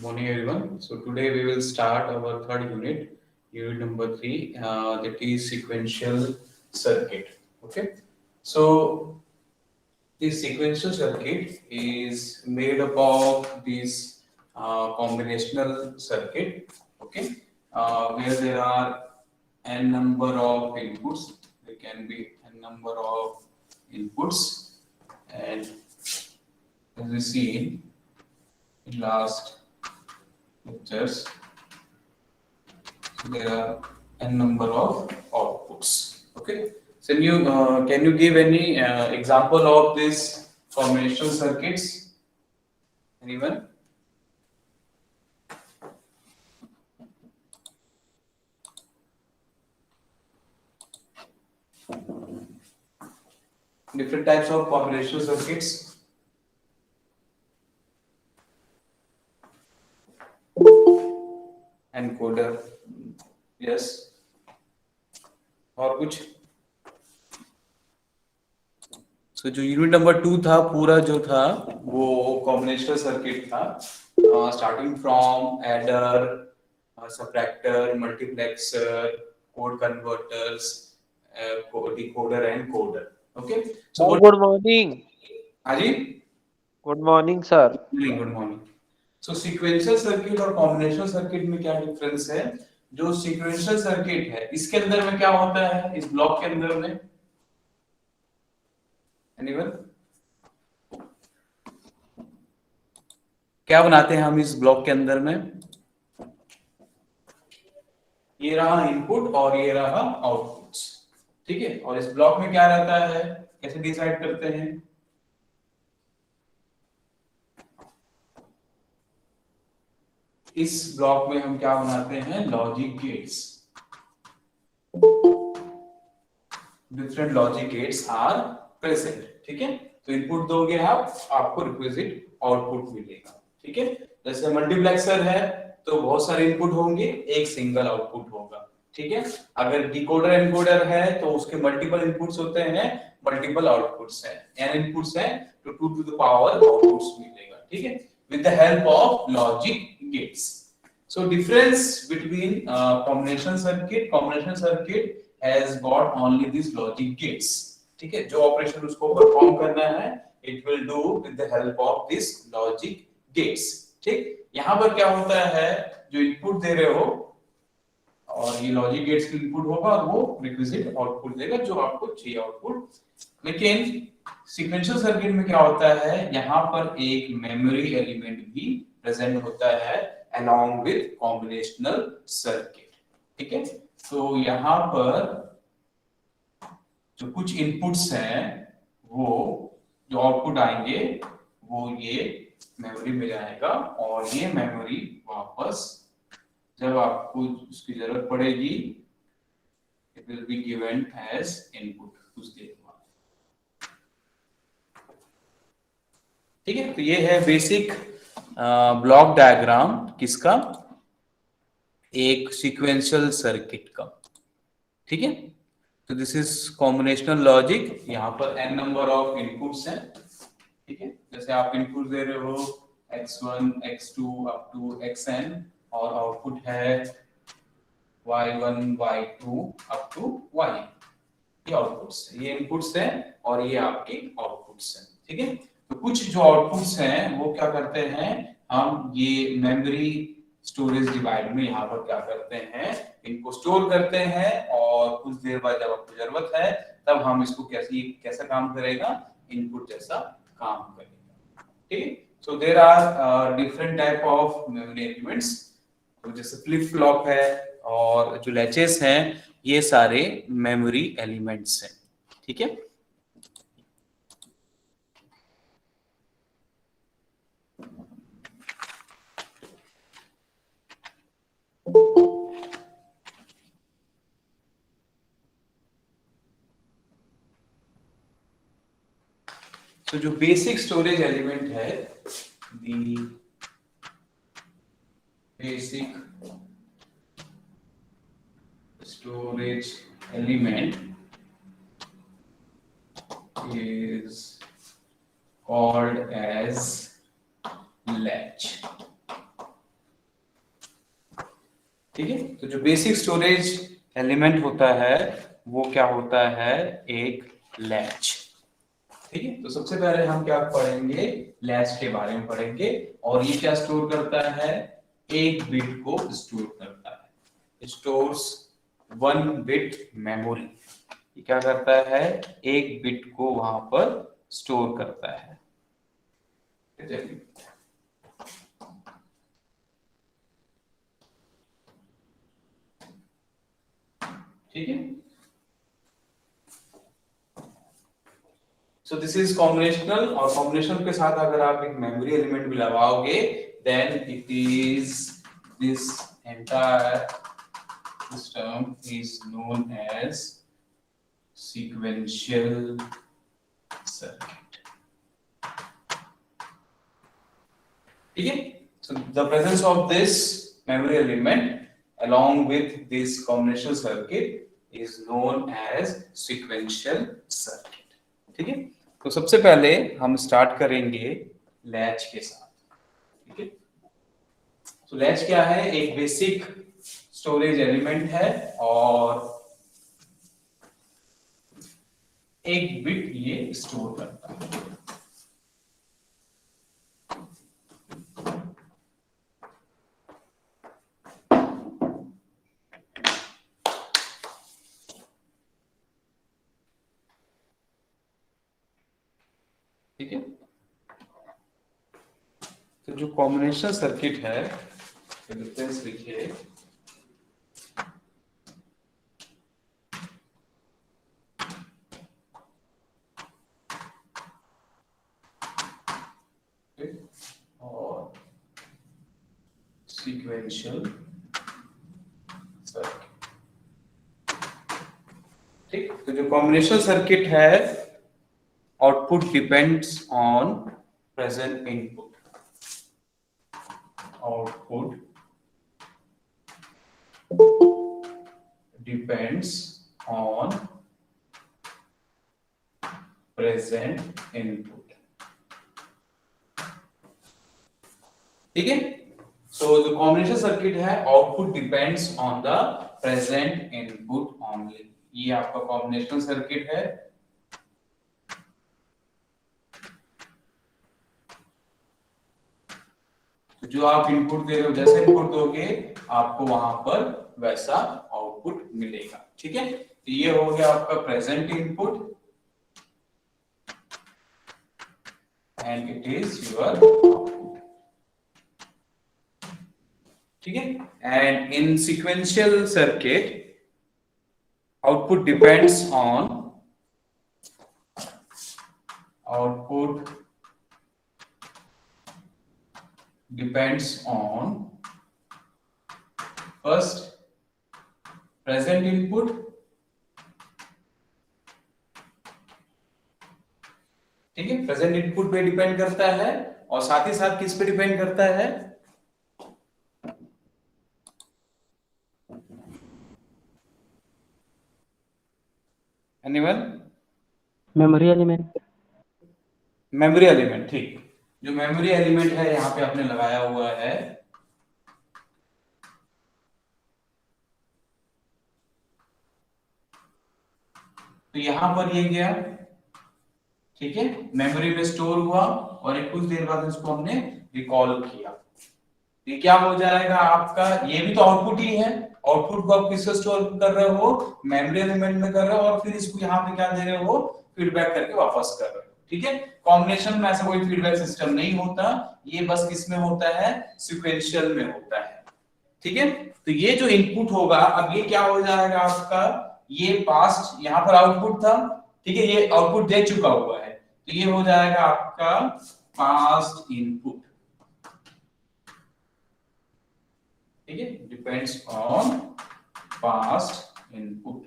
Morning everyone. So today we will start our third unit, unit number 3, that is sequential circuit. Okay. So this sequential circuit is made up of this combinational circuit. Okay. Where there are n number of inputs. There can be n number of inputs, and as we see in last lectures, there are n number of outputs. Okay. So can you give any example of this combinational circuits? Anyone? Different types of combinational circuits. Encoder. Yes. और कुछ? So जो unit number 2 था, पूरा जो था वो combinational circuit था, starting from adder, subtractor, multiplexer, code converters, decoder and coder. Okay. Sir, So good morning. हाँ जी. Good morning, sir. Good morning. So sequential circuit और कॉम्बिनेशनल सर्किट में क्या डिफरेंस है? जो सीक्वेंशियल सर्किट है, इसके अंदर में क्या होता है? इस ब्लॉक के अंदर में एनीवन क्या बनाते हैं हम इस ब्लॉक के अंदर में? ये रहा इनपुट और ये रहा आउटपुट्स. ठीक है. और इस ब्लॉक में क्या रहता है? कैसे डिसाइड करते हैं? इस ब्लॉक में हम क्या बनाते हैं? Logic gates. Different logic gates are present. ठीक है. तो इनपुट दोगे आप, आपको रिक्विजिट आउटपुट मिलेगा. ठीक है. जैसे मल्टीप्लेक्सर है तो बहुत सारे इनपुट होंगे, एक सिंगल आउटपुट होगा. ठीक है. अगर डिकोडर एनकोडर है तो उसके मल्टीपल इनपुट्स होते हैं, मल्टीपल आउटपुट्स हैं. एन इनपुट्स हैं तो 2 टू द पावर आउटपुट्स मिलेगा. ठीक है. With the help of logic gates. So difference between combination circuit has got only these logic gates. ठीक है. जो ऑपरेशन उसको परफॉर्म करना है, it will do with the help of this logic gates. ठीक. यहाँ पर क्या होता है? जो इनपुट दे रहे हो और ये लॉजिक गेट्स की इनपुट होगा और वो रिक्विजिट आउटपुट देगा जो आपको चाहिए आउटपुट. लेकिन सीक्वेंशियल सर्किट में क्या होता है? यहाँ पर एक मेमोरी एलिमेंट भी प्रेजेंट होता है along with combinational circuit. ठीक है. तो यहाँ पर जो कुछ इनपुट्स हैं, वो जो आउटपुट आएंगे वो ये मेमोरी में जाएगा और ये मेमोरी वापस जब आपको उसकी जरूरत पड़ेगी, it will be given as input कुछ देर बाद. ठीक है. तो ये है बेसिक ब्लॉक डायग्राम किसका? एक सीक्वेंशियल सर्किट का. ठीक है. तो दिस इज कॉम्बिनेशनल लॉजिक. यहाँ पर n नंबर ऑफ इनपुट्स हैं. ठीक है. जैसे आप इनपुट दे रहे हो x1 x2 up to xn और आउटपुट है y1 y2 up to y. ये आउटपुट्स, ये इनपुट्स हैं और ये आपके आउटपुट्स हैं. ठीक है. तो कुछ जो आउटपुट्स हैं वो क्या करते हैं, हम ये मेमोरी स्टोरेज डिवाइड में यहाँ पर क्या करते हैं, इनको स्टोर करते हैं और कुछ देर बाद जब आपको जरूरत है तब हम इसको कैसा काम करेगा, इनपुट जैसा काम करेगा. ठीक. So there are different type of memory elements. तो जैसे फ्लिप फ्लॉप है और जो लैचेस हैं, ये सारे मेमोरी एलिमेंट्स हैं. ठीक है. तो जो बेसिक स्टोरेज एलिमेंट है, the basic storage element is called as latch. ठीक है। तो जो बेसिक स्टोरेज एलिमेंट होता है वो क्या होता है, एक लैच। ठीक है। तो सबसे पहले हम क्या पढ़ेंगे, लैच के बारे में पढ़ेंगे। और ये क्या स्टोर करता है, एक बिट को स्टोर करता है, स्टोर्स 1 बिट मेमोरी। ये क्या करता है, एक बिट को वहां पर स्टोर करता है। ठीक है। सो दिस इज कॉम्बिनेशनल, और कॉम्बिनेशन के साथ अगर आप एक मेमोरी एलिमेंट भी लगाओगे then it is this entire system is known as sequential circuit. ठीक है। So the presence of this memory element along with this combinational circuit is known as sequential circuit. ठीक है। तो सबसे पहले हम स्टार्ट करेंगे लैच के साथ। ठीक है। तो लैच क्या है, एक बेसिक स्टोरेज एलिमेंट है और एक बिट ये स्टोर करता है। ठीक है। तो जो कॉम्बिनेशन सर्किट है, रेजिस्टेंस लिखिए, और सीक्वेंशियल सर्किट। ठीक। तो जो कॉम्बिनेशन सर्किट है, output depends on present input, output depends on present input. ठीक है। सो जो कॉम्बिनेशन सर्किट है, output depends on the present input only. ये आपका कॉम्बिनेशनल सर्किट है। तो जो आप इनपुट दे रहे हो, जैसे इनपुट दोगे आपको वहां पर वैसा आउटपुट मिलेगा। ठीक है। तो ये हो गया आपका present input and it is your output. ठीक है। And in sequential circuit output depends on, output depends on first present input, ठीक है, प्रेजेंट इनपुट पे डिपेंड करता है और साथ ही साथ किस पे डिपेंड करता है, anyone, memory element. Memory element. ठीक। जो मेमोरी एलिमेंट है यहाँ पे आपने लगाया हुआ है, तो यहां पर ये गया। ठीक है। मेमोरी में स्टोर हुआ और एक कुछ देर बाद इसको हमने रिकॉल किया। ये क्या हो जाएगा आपका, ये भी तो आउटपुट ही है। आउटपुट को आप किससे स्टोर कर रहे हो, मेमोरी एलिमेंट में कर रहे हो, और फिर इसको यहाँ पे क्या दे रहे हो, फीडबैक करके वापस कर रहे हो। ठीक है। कॉम्बिनेशन में ऐसा कोई फीडबैक सिस्टम नहीं होता, ये बस किसमें होता है, सीक्वेंशियल में होता है। ठीक है। तो ये जो इनपुट होगा, अब ये क्या हो जाएगा आपका, ये पास्ट यहाँ पर आउटपुट था। ठीक है। ये आउटपुट दे चुका हुआ है, तो ये हो जाएगा आपका पास्ट इनपुट। ठीक है। Depends on past input.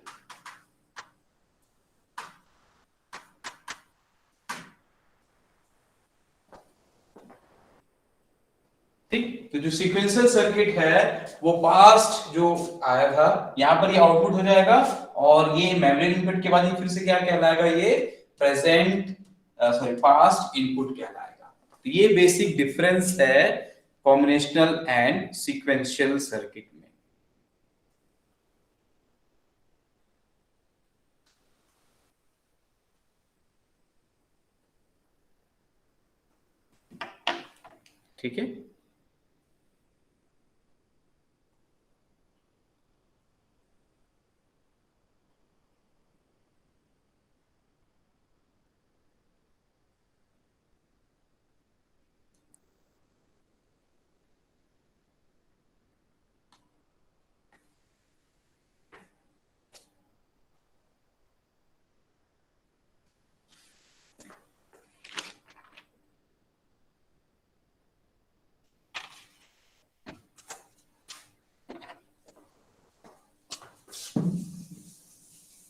ठीक। तो जो सीक्वेंशियल सर्किट है वो पास्ट जो आया था यहां पर ये आउटपुट हो जाएगा, और ये मेमोरी इनपुट के बाद ये फिर से क्या कहलाएगा, ये प्रेजेंट सॉरी पास्ट इनपुट कहलाएगा। तो ये बेसिक डिफरेंस है कॉम्बिनेशनल एंड सीक्वेंशियल सर्किट में। ठीक है।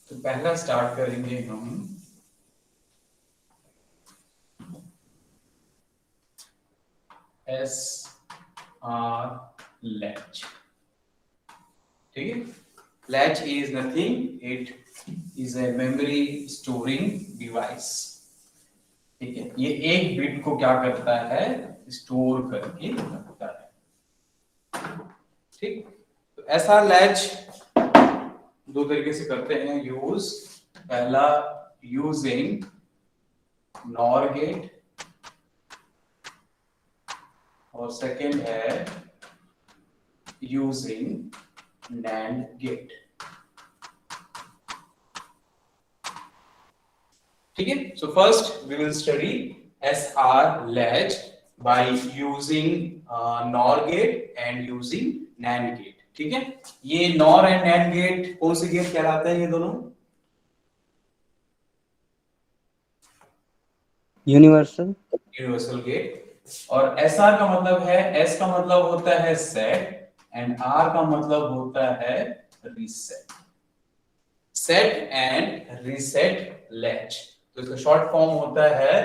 तो पहला स्टार्ट करेंगे हम एस आर लैच। ठीक है, latch is nothing, it is a memory storing device. ठीक है, ये एक बिट को क्या करता है, स्टोर करके रखता है। ठीक, तो ऐसा लैच दो तरीके से करते हैं यूज। पहला यूजिंग नॉर गेट और सेकेंड है यूजिंग नैंड गेट। ठीक है, so first we will study SR latch by using NOR gate and using NAND gate। ठीक है, ये NOR and NAND गेट कौन से गेट कहलाते हैं ये दोनों? Universal universal gate. और SR का मतलब है, S का मतलब होता है सेट एंड R का मतलब होता है reset. Set and reset latch, तो इसका शॉर्ट फॉर्म होता है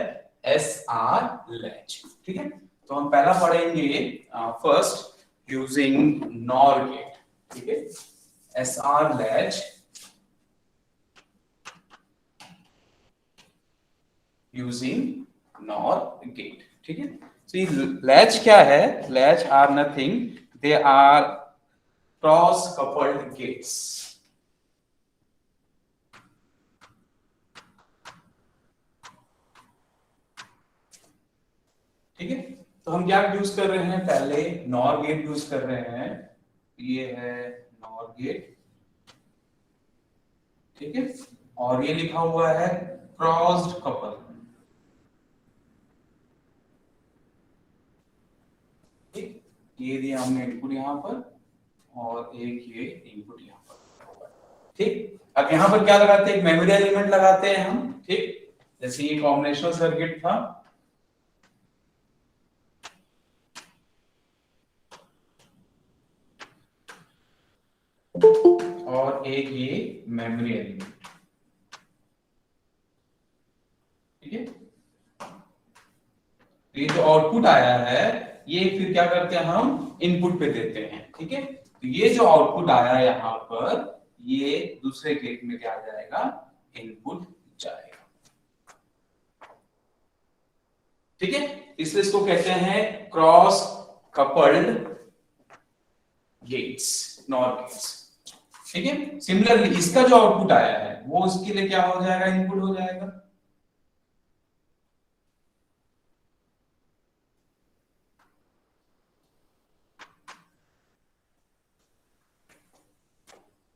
SR लैच। ठीक है, तो हम पहला पढ़ेंगे फर्स्ट यूजिंग नॉर गेट। ठीक है, SR latch using NOR gate. ठीक है, तो ये लैच क्या है? Latch are nothing, they are cross coupled gates. ठीक है, तो हम क्या यूज कर रहे हैं? पहले नॉर गेट यूज कर रहे हैं, ये है नॉर गेट। ठीक है, और ये लिखा हुआ है क्रॉस्ड कपल। ठीक, ये दिया हमने इनपुट यहां पर और एक ये इनपुट यहां पर। ठीक, अब यहां पर क्या लगाते हैं? एक मेमोरी एलिमेंट लगाते हैं हम। ठीक, जैसे ये कॉम्बिनेशनल सर्किट था, और एक ये मेमोरी एलिमेंट। ठीक है, ये जो आउटपुट आया है ये फिर क्या करते हैं, हम इनपुट पे देते हैं। ठीक है, तो ये जो आउटपुट आया यहाँ पर, ये दूसरे गेट में क्या जाएगा? इनपुट जाएगा। ठीक है, इसलिए इसको कहते हैं cross coupled gates, NOR gates. ठीक है, सिमिलरली इसका जो आउटपुट आया है वो उसके लिए क्या हो जाएगा? इनपुट हो जाएगा।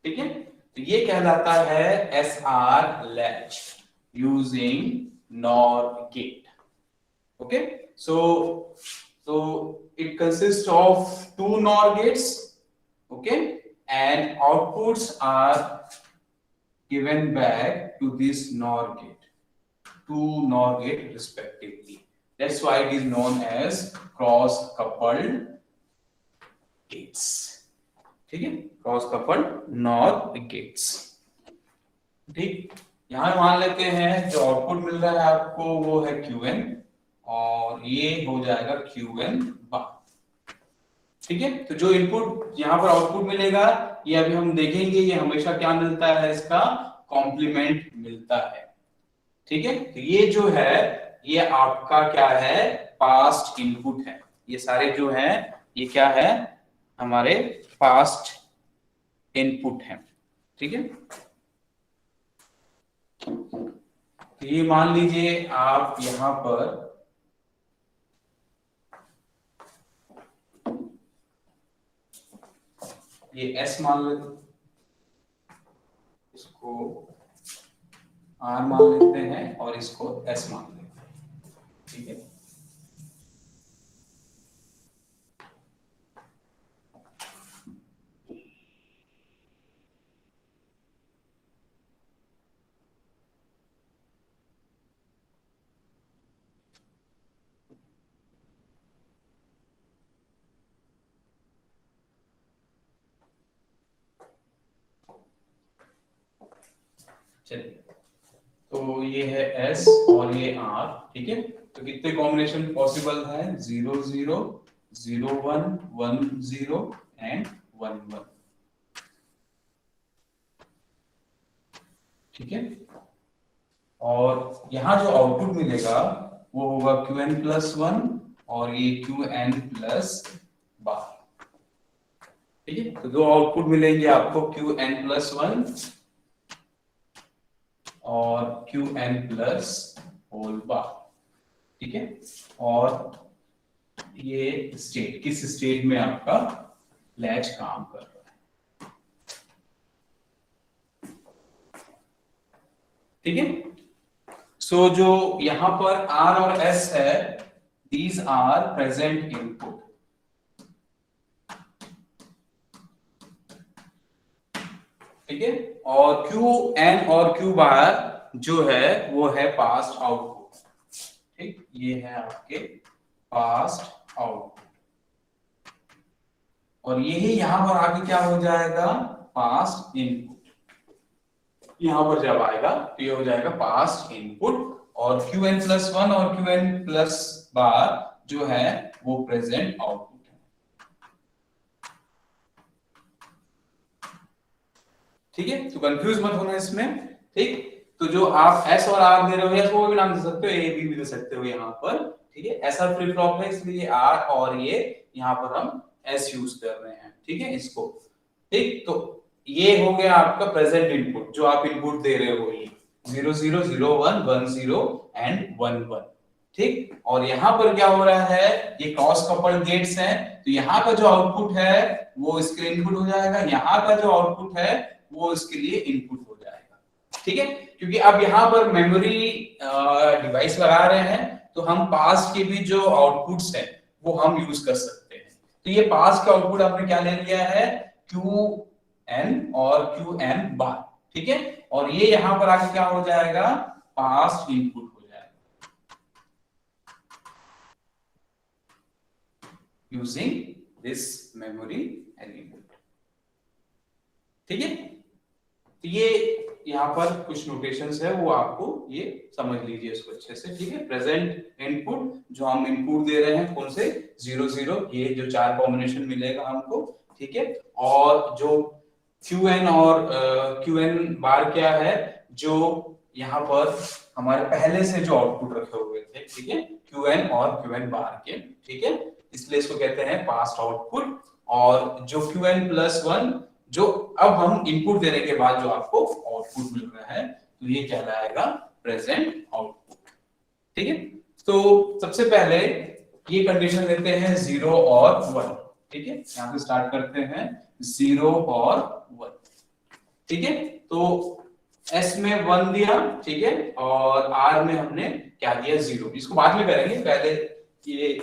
ठीक है, तो ये कहलाता है SR latch using NOR gate. Okay, so it consists of two NOR gates, okay, and outputs are given back to this NOR gate, two NOR gate respectively. That's why it is known as cross coupled gates। ठीक है, cross coupled NOR gates। ठीक, यहां मान लेते हैं जो output मिल रहा है आपको वो है QN और ये हो जाएगा QN बार। ठीक है, तो जो इनपुट यहाँ पर आउटपुट मिलेगा ये अभी हम देखेंगे, ये हमेशा क्या मिलता है? इसका कॉम्प्लीमेंट मिलता है। ठीक है, तो ये जो है ये आपका क्या है? पास्ट इनपुट है। ये सारे जो है ये क्या है? हमारे पास्ट इनपुट है। ठीक है, तो ये मान लीजिए आप यहां पर ये S मान लेते, इसको R मान लेते हैं और इसको S मान लेते हैं, ठीक है। चलिए, तो ये है S और ये R, ठीक है। तो कितने कॉम्बिनेशन पॉसिबल है? 0 0 0 1 1 0 एंड 1 1, ठीक है। और यहाँ जो आउटपुट मिलेगा वो होगा Qn प्लस 1 और ये Qn प्लस बार, ठीक है। तो दो आउटपुट मिलेंगे आपको, Qn प्लस 1 और Qn प्लस होल बार, ठीक है। और ये स्टेट, किस स्टेट में आपका लैच काम कर रहा है, ठीक है। सो जो यहां पर R और S है, these are present input, ठीक है। और Qn और Q बार जो है वो है पास्ट आउटपुट, ठीक। ये है आपके पास्ट आउटपुट और यही यहां पर आगे क्या हो जाएगा? Past input. यहां पर जब आएगा तो ये हो जाएगा पास्ट इनपुट और Qn प्लस 1 और Qn प्लस बार जो है वो प्रेजेंट आउटपुट है, ठीक है। तो कंफ्यूज मत होना इसमें, ठीक। तो जो आप S और R दे रहे हो, या कोई भी नाम दे सकते हो, A B भी दे सकते हो यहाँ पर, ठीक है। ऐसा फ्लिप फ्लॉप है इसलिए R और ये यहाँ पर हम S यूज कर रहे हैं, ठीक है, इसको, ठीक। तो ये हो गया आपका प्रेजेंट इनपुट, जो आप इनपुट दे रहे हो, ये 0 0 0 1 1 0 एंड 1 1, ठीक। और यहाँ पर क्या हो रहा है? ये क्रॉस कपल्ड गेट्स हैं, तो यहाँ का जो आउटपुट है वो इसके लिए इनपुट हो जाएगा, यहाँ का जो आउटपुट है वो इसके लिए इनपुट हो जाएगा, ठीक है। क्योंकि अब यहाँ पर मेमोरी डिवाइस लगा रहे हैं, तो हम पास्ट के भी जो आउटपुट्स हैं वो हम यूज कर सकते हैं। तो ये पास्ट का आउटपुट आपने क्या ले लिया है? Qn और Qn बार, ठीक है। और ये यहां पर आके क्या हो जाएगा? पास्ट इनपुट हो जाएगा यूजिंग दिस मेमोरी एलिमेंट, ठीक है। तो ये यहाँ पर कुछ नोटेशंस है, वो आपको ये समझ लीजिए इसको अच्छे से, ठीक है। प्रेजेंट इनपुट, जो हम इनपुट दे रहे हैं कौन से? 0 0, ये जो चार कॉम्बिनेशन मिलेगा हमको, ठीक है। और जो Qn और Qn बार क्या है? जो यहाँ पर हमारे पहले से जो आउटपुट रखे हुए थे, ठीक है, Qn और Qn बार के, ठीक है। इसलिए इसको कहते हैं पास्ट आउटपुट। और जो Qn प्लस 1 जो अब हम इनपुट देने के बाद जो आपको आउटपुट मिल रहा है, तो ये कहलाएगा प्रेजेंट आउटपुट, ठीक है। तो सबसे पहले ये कंडीशन लेते हैं 0 और 1, ठीक है। यहाँ से स्टार्ट करते हैं 0 और 1, ठीक है। तो S में 1 दिया, ठीक है, और R में हमने क्या दिया? 0। इसको बाद में करेंगे, पहले ये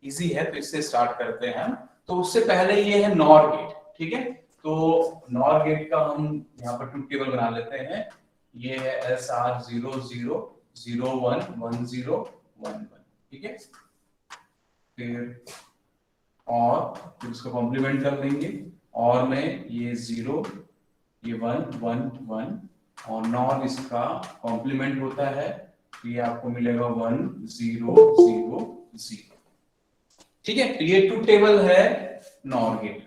इजी है तो इससे स्टार्ट करते हैं हम। तो उससे पहले ये है नॉर गेट, ठीक है। तो नॉर गेट का हम यहाँ पर ट्रुथ टेबल बना लेते हैं। ये है SR 0 0 0 1 1 0 1 1, ठीक है। फिर और इसको कॉम्प्लीमेंट कर लेंगे, और में ये 0 ये 1 1 1, और नॉर इसका कॉम्प्लीमेंट होता है, तो ये आपको मिलेगा 1 0 0 0, ठीक है। तो ये ट्रुथ टेबल है नॉर गेट का,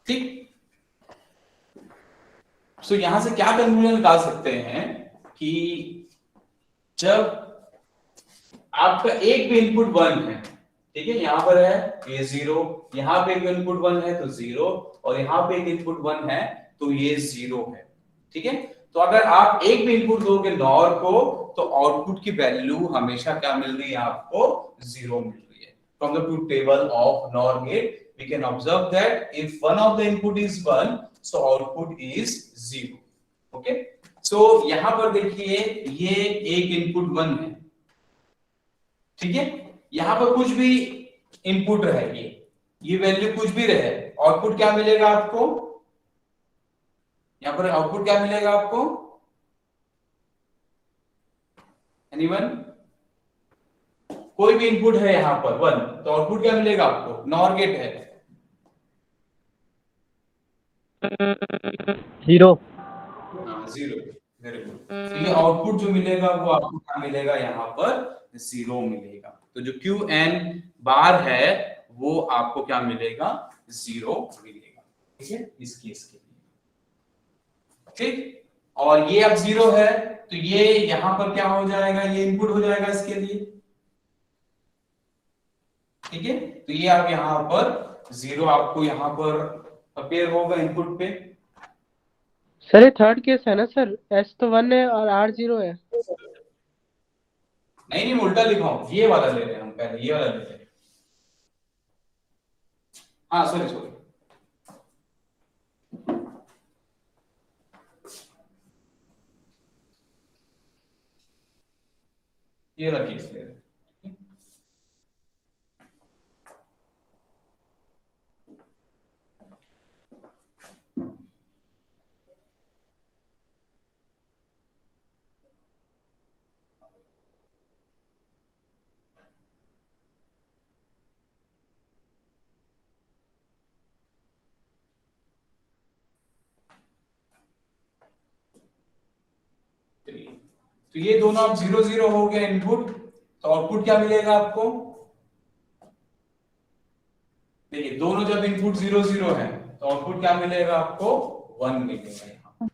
ठीक। सो यहां से क्या कंक्लूजन निकाल सकते हैं कि जब आपका एक भी इनपुट 1 है, ठीक है, यहां पर है ये 0, यहां पे एक इनपुट 1 है तो 0, और यहां पे एक इनपुट 1 है तो ये 0 है, ठीक है। तो अगर आप एक भी इनपुट दोगे नॉर को, तो आउटपुट की वैल्यू हमेशा क्या मिल रही है? आपको 0 मिल रही है। from the truth table of NOR gate, we can observe that if one of the input is 1, so output is 0. Okay, so यहां पर देखिए ये एक इनपुट 1 है, ठीक है, यहां पर कुछ भी इनपुट रहे, ये वैल्यू कुछ भी रहे, आउटपुट क्या मिलेगा आपको, यहां पर आउटपुट क्या मिलेगा आपको, एनीवन, कोई भी इनपुट है यहां पर 1, तो आउटपुट क्या मिलेगा आपको, नॉर गेट है, 0। 0, वेरी गुड। तो ये आउटपुट जो मिलेगा वो आपको क्या मिलेगा, यहाँ पर 0 मिलेगा। तो जो क्यू एन बार है वो आपको क्या मिलेगा, 0 मिलेगा, ठीक है, इस केस के लिए, ठीक। और ये अब 0 है तो ये यहाँ पर क्या हो जाएगा, ये इनपुट हो जाएगा इसके लिए, ठीक है। तो ये आप यहाँ पर 0 आपको यहाँ पर अपीयर होगा इनपुट पे। सर ये थर्ड केस है ना सर, एस तो 1 है और आर 0 है। नहीं नहीं, मैं उल्टा लिखा हूं, ये वाला ले रहे हैं हम, पहले ये वाला ले रहे हैं, हाँ सॉरी सॉरी, ये वाला केस ले रहे हैं। तो ये दोनों आप 0 0 हो गया इनपुट, तो आउटपुट क्या मिलेगा आपको, देखिए दोनों जब इनपुट 0 0 है तो आउटपुट क्या मिलेगा आपको, 1 मिलेगा यहाँ,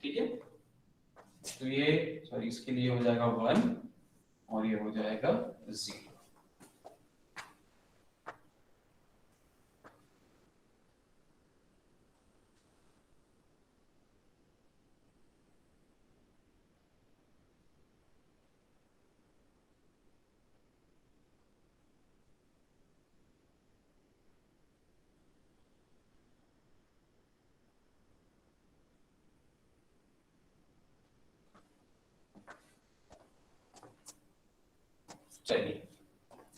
ठीक है। तो ये सॉरी इसके लिए हो जाएगा 1 और ये हो जाएगा 0। चलिए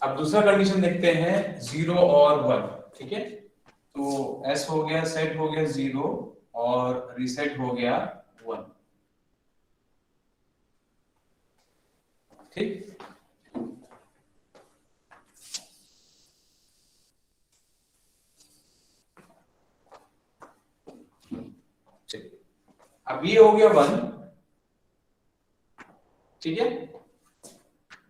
अब दूसरा कंडीशन देखते हैं, 0 और 1, ठीक है। तो एस हो गया, सेट हो गया 0 और रीसेट हो गया 1, ठीक। चलिए अब ये हो गया 1, ठीक है।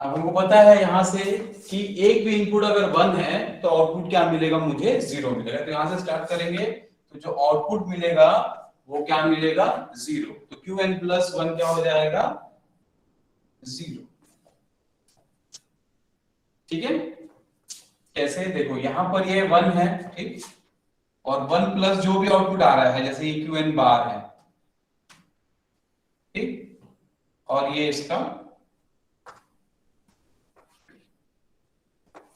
अब हमको पता है यहां से कि एक भी इनपुट अगर 1 है तो आउटपुट क्या मिलेगा, मुझे 0 मिलेगा। तो यहां से स्टार्ट करेंगे, तो जो आउटपुट मिलेगा वो क्या मिलेगा, 0। तो क्यू एन प्लस 1 क्या हो जाएगा, 0, ठीक है। कैसे, देखो यहां पर ये 1 है, ठीक, और 1 प्लस जो भी आउटपुट आ रहा है, जैसे ये क्यू एन बार है, ठीक, और ये इसका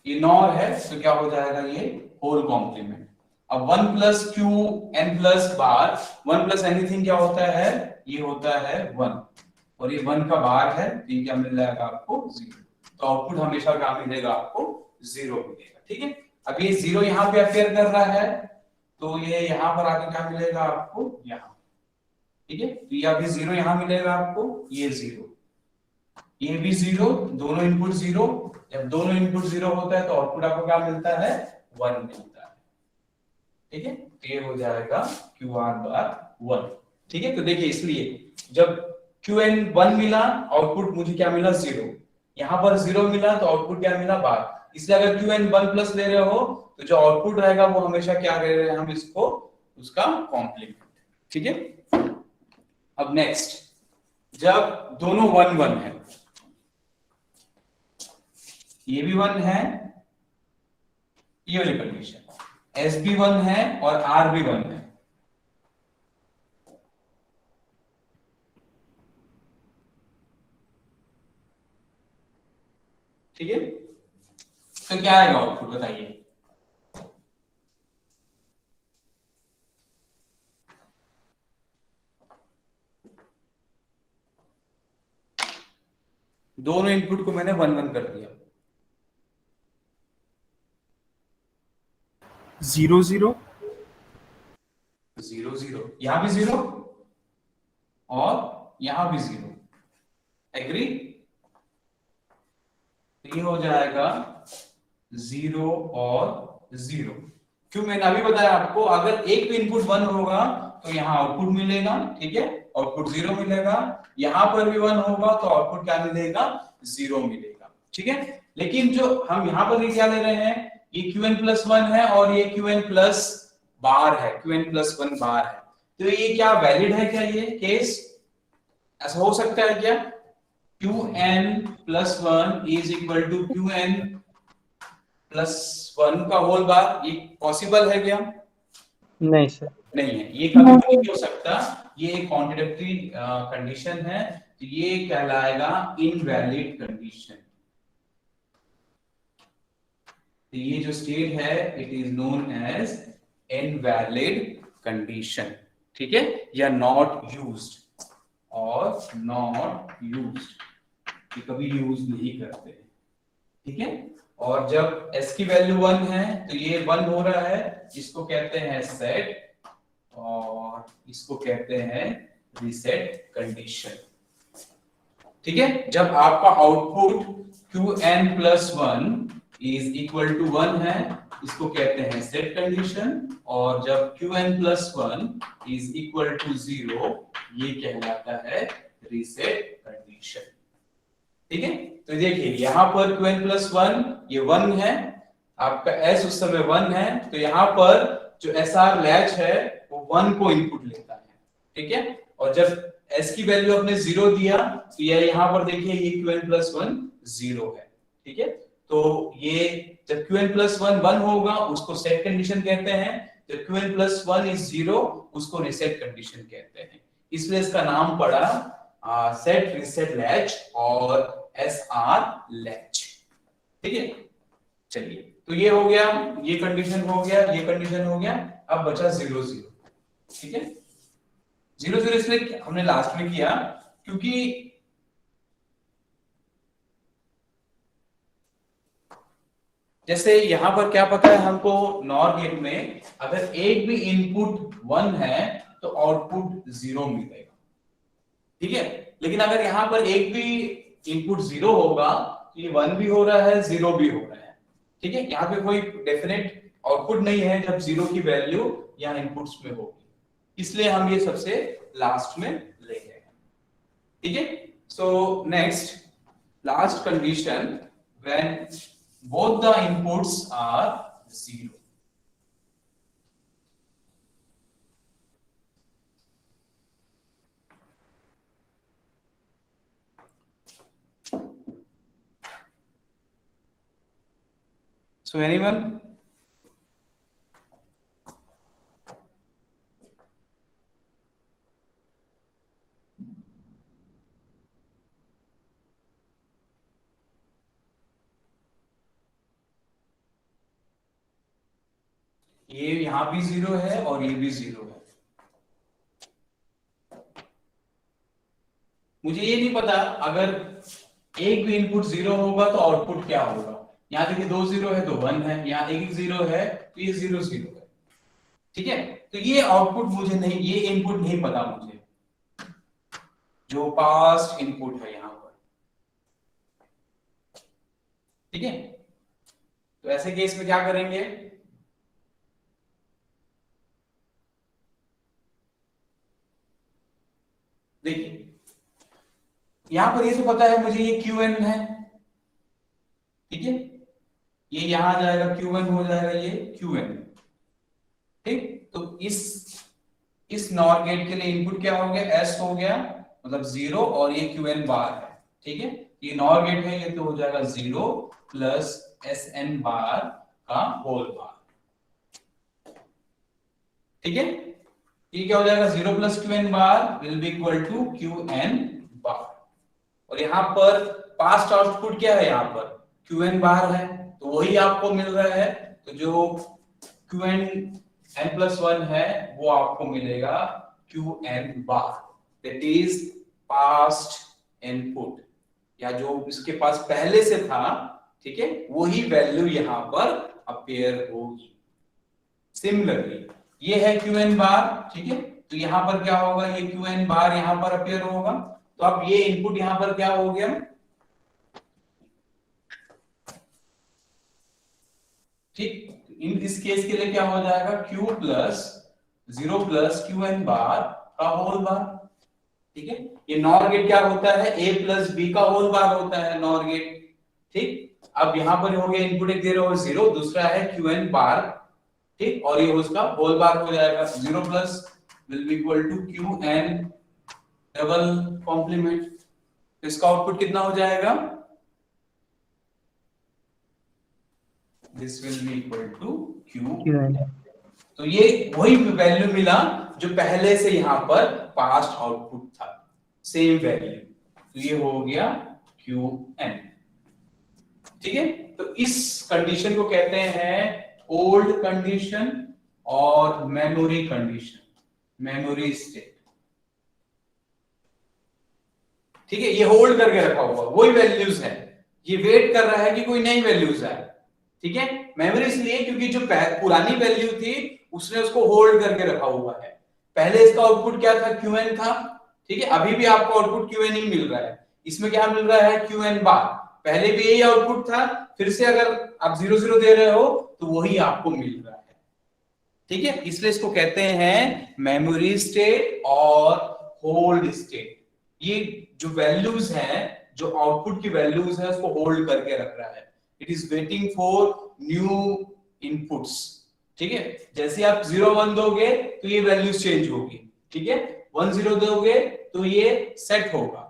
ये नॉर है, तो क्या हो जाएगा, ये होल कॉम्प्लीमेंट। अब 1 plus Q N plus bar, 1 plus anything क्या होता है, ये होता है 1, और ये 1 का बार है, तो ये क्या मिल जाएगा आपको, 0। तो आउटपुट हमेशा क्या मिलेगा आपको, 0 मिलेगा, ठीक है। अब ये 0 यहाँ पे अपेयर कर रहा है, तो ये यहाँ पर आके क्या मिलेगा आपको, यहाँ, ठीक है। तो ये अभी 0 यहाँ मिलेगा आपको, ये 0, ये भी 0, दोनों इनपुट 0। जब दोनों इनपुट 0 होता है तो आउटपुट आपको क्या मिलता है, 1 मिलता है, ठीक है। तो ये हो जाएगा क्यू आर बार 1, ठीक है। तो देखिए इसलिए जब क्यू एन 1 मिला, आउटपुट मुझे क्या मिला, 0, यहां पर 0 मिला तो आउटपुट क्या मिला, बार। इसलिए अगर क्यू एन 1 प्लस ले रहे हो तो जो आउटपुट रहेगा वो हमेशा क्या ले रहे हैं हम इसको, उसका कॉम्प्लीमेंट, ठीक है। अब नेक्स्ट, जब दोनों 1 1 है, ये भी 1 है, ये वाली कंडीशन, एस भी 1 है और आर भी 1 है, ठीक है, तो क्या आएगा आउटपुट बताइए। दोनों इनपुट को मैंने 1 1 कर दिया। 0 0 0 0, यहां भी 0 और यहां भी 0, एग्री। ये हो जाएगा 0 और 0। क्यों, मैंने अभी बताया आपको, अगर एक भी इनपुट 1 होगा तो यहाँ आउटपुट मिलेगा, ठीक है, आउटपुट 0 मिलेगा। यहाँ पर भी 1 होगा तो आउटपुट क्या मिलेगा, 0 मिलेगा, ठीक है। लेकिन जो हम यहाँ पर क्या ले रहे हैं, ये Qn+1 है और ये Qn प्लस बार है, Qn+1 बार है, तो ये क्या वैलिड है क्या, ये केस ऐसा हो सकता है क्या, Qn+1 is equal to Qn+1 का होल बार, ये पॉसिबल है क्या? नहीं सर। नहीं है, ये कभी भी नहीं हो सकता, ये एक कॉन्ट्रडिक्टरी कंडीशन है, तो ये कहलाएगा इनवैलिड कंडीशन। तो ये जो स्टेट है it is known as invalid condition, ठीक है, या नॉट यूज्ड और नॉट यूज्ड, ये कभी यूज नहीं करते, ठीक है। और जब s की वैल्यू 1 है तो ये 1 हो रहा है, इसको कहते हैं सेट और इसको कहते हैं रीसेट कंडीशन, ठीक है। जब आपका output Qn+1 is equal to 1 है, इसको कहते हैं सेट कंडीशन, और जब Qn+1 इज इक्वल टू 0, ये कहलाता है रीसेट कंडीशन, ठीक है। तो देखिए यहाँ पर Qn+1 ये 1 है, आपका S उस समय 1 है, तो यहाँ पर जो SR लैच है वो 1 को इनपुट लेता है, ठीक है। और जब S की वैल्यू आपने 0 दिया तो ये यहाँ पर देखिए ये Qn+1 0 है, ठीक है। तो ये जब Qn+1 1 होगा उसको सेट कंडीशन कहते हैं, जब Qn+1 इज 0 उसको रीसेट कंडीशन कहते हैं, इसलिए इसका नाम पड़ा सेट रीसेट लैच और SR लैच, ठीक है। चलिए, तो ये हो गया, ये कंडीशन हो गया, ये कंडीशन हो गया, अब बचा 0 0, ठीक है। 0 0 इसलिए हमने लास्ट में किया क्योंकि जैसे यहां पर क्या पता है हमको, नॉर गेट में अगर एक भी इनपुट 1 है तो आउटपुट 0 मिलेगा, ठीक है। लेकिन अगर यहां पर एक भी इनपुट 0 होगा तो ये 1 भी हो रहा है 0 भी हो रहा है, ठीक है। यहाँ पे कोई डेफिनेट आउटपुट नहीं है जब 0 की वैल्यू यहाँ इनपुट्स में होगी, इसलिए हम ये सबसे लास्ट में ले गए, ठीक है। So next, last condition, when both the inputs are 0. So anyone? ये यहां भी 0 है और ये भी 0 है, मुझे ये नहीं पता अगर एक भी इनपुट 0 होगा तो आउटपुट क्या होगा। यहाँ देखिए 2 0 है तो 1 है, यहाँ एक 0 है तो ये 0 0 है, ठीक है। तो ये आउटपुट मुझे नहीं, ये इनपुट नहीं पता मुझे, जो पास्ट इनपुट है यहाँ पर, ठीक है। तो ऐसे केस में क्या करेंगे, देखिए यहां पर ये तो पता है मुझे ये Qn है, ठीक है, ये यहां आ जाएगा Q1 हो जाएगा ये Qn, ठीक। तो इस नॉर गेट के लिए इनपुट क्या हो गया, S हो गया, मतलब 0, और ये Qn बार है, ठीक है। ये नॉर गेट है, ये तो हो जाएगा 0 प्लस Sn बार का होल बार, ठीक है। ये क्या हो जाएगा, 0 plus Qn bar will be equal to Qn bar, और यहाँ पर पास्ट आउटपुट क्या है, यहाँ पर क्यू एन बार है तो वही आपको मिल रहा है, तो जो Q N N plus one है वो आपको मिलेगा Q N bar, that is past input, या जो इसके पास पहले से था, ठीक है, वही वैल्यू यहां पर अपीयर होगी। सिमिलरली ये है क्यू एन बार, ठीक है, तो यहां पर क्या होगा, ये क्यू एन बार यहां पर अपीयर होगा, तो अब ये इनपुट यहां पर क्या हो गया, ठीक, इन इस केस के लिए क्या हो जाएगा, Q plus 0 plus Q N bar का होल बार, ठीक है, ये नॉर गेट क्या होता है, ए प्लस बी का होल बार होता है नॉर गेट, ठीक। अब यहां पर हो गया इनपुट एक दे रहे हो 0, दूसरा है क्यू एन बार, ठीक, और ये उसका होल बार हो जाएगा, 0 plus will be equal to Q N double complement, तो इसका आउटपुट कितना हो जाएगा, this will be equal to Q, तो ये वही वैल्यू मिला जो पहले से यहां पर पास्ट आउटपुट था, सेम वैल्यू, तो ये हो गया क्यू एन, ठीक है। तो इस कंडीशन को कहते हैं ओल्ड कंडीशन और मेमोरी कंडीशन, मेमोरी स्टेट, ठीक है, ये होल्ड करके रखा हुआ वही वैल्यूज है, ये वेट कर रहा है कि कोई नई वैल्यूज आए, ठीक है, मेमोरी इसलिए क्योंकि जो पुरानी वैल्यू थी उसने उसको होल्ड करके रखा हुआ है, पहले इसका आउटपुट क्या था, क्यूएन था, ठीक है, अभी भी आपको आउटपुट क्यूएन ही मिल रहा है, इसमें क्या मिल रहा है, क्यूएन बार, पहले भी यही आउटपुट था, फिर से अगर आप 0 0 दे रहे हो तो वही आपको मिल रहा है, ठीक है, इसलिए इसको कहते हैं मेमोरी स्टेट और होल्ड स्टेट, ये जो वैल्यूज हैं, जो आउटपुट की वैल्यूज है उसको होल्ड करके रख रहा है, it is waiting for new inputs, ठीक है, जैसे आप 0 1 दोगे तो ये वैल्यूज चेंज होगी, ठीक है, 1 0 दोगे तो ये सेट होगा,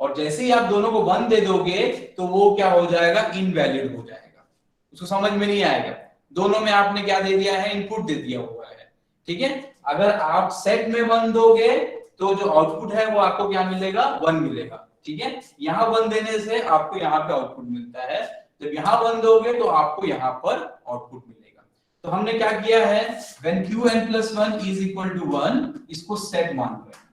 और जैसे ही आप दोनों को 1 दे दोगे तो वो क्या हो जाएगा, इनवैलिड हो जाएगा, उसको समझ में नहीं आएगा, दोनों में आपने क्या दे दिया है, इनपुट दे दिया हुआ है, ठीक है, अगर आप सेट में 1 दोगे तो जो आउटपुट है वो आपको क्या मिलेगा, 1 मिलेगा, ठीक है, यहां 1 देने से आपको यहां पे आउटपुट मिलता है, जब यहां 1 दोगे तो आपको यहां पर आउटपुट मिलेगा, तो हमने क्या किया है, when qn plus 1 is equal to 1, इसको सेट मान रहे हैं,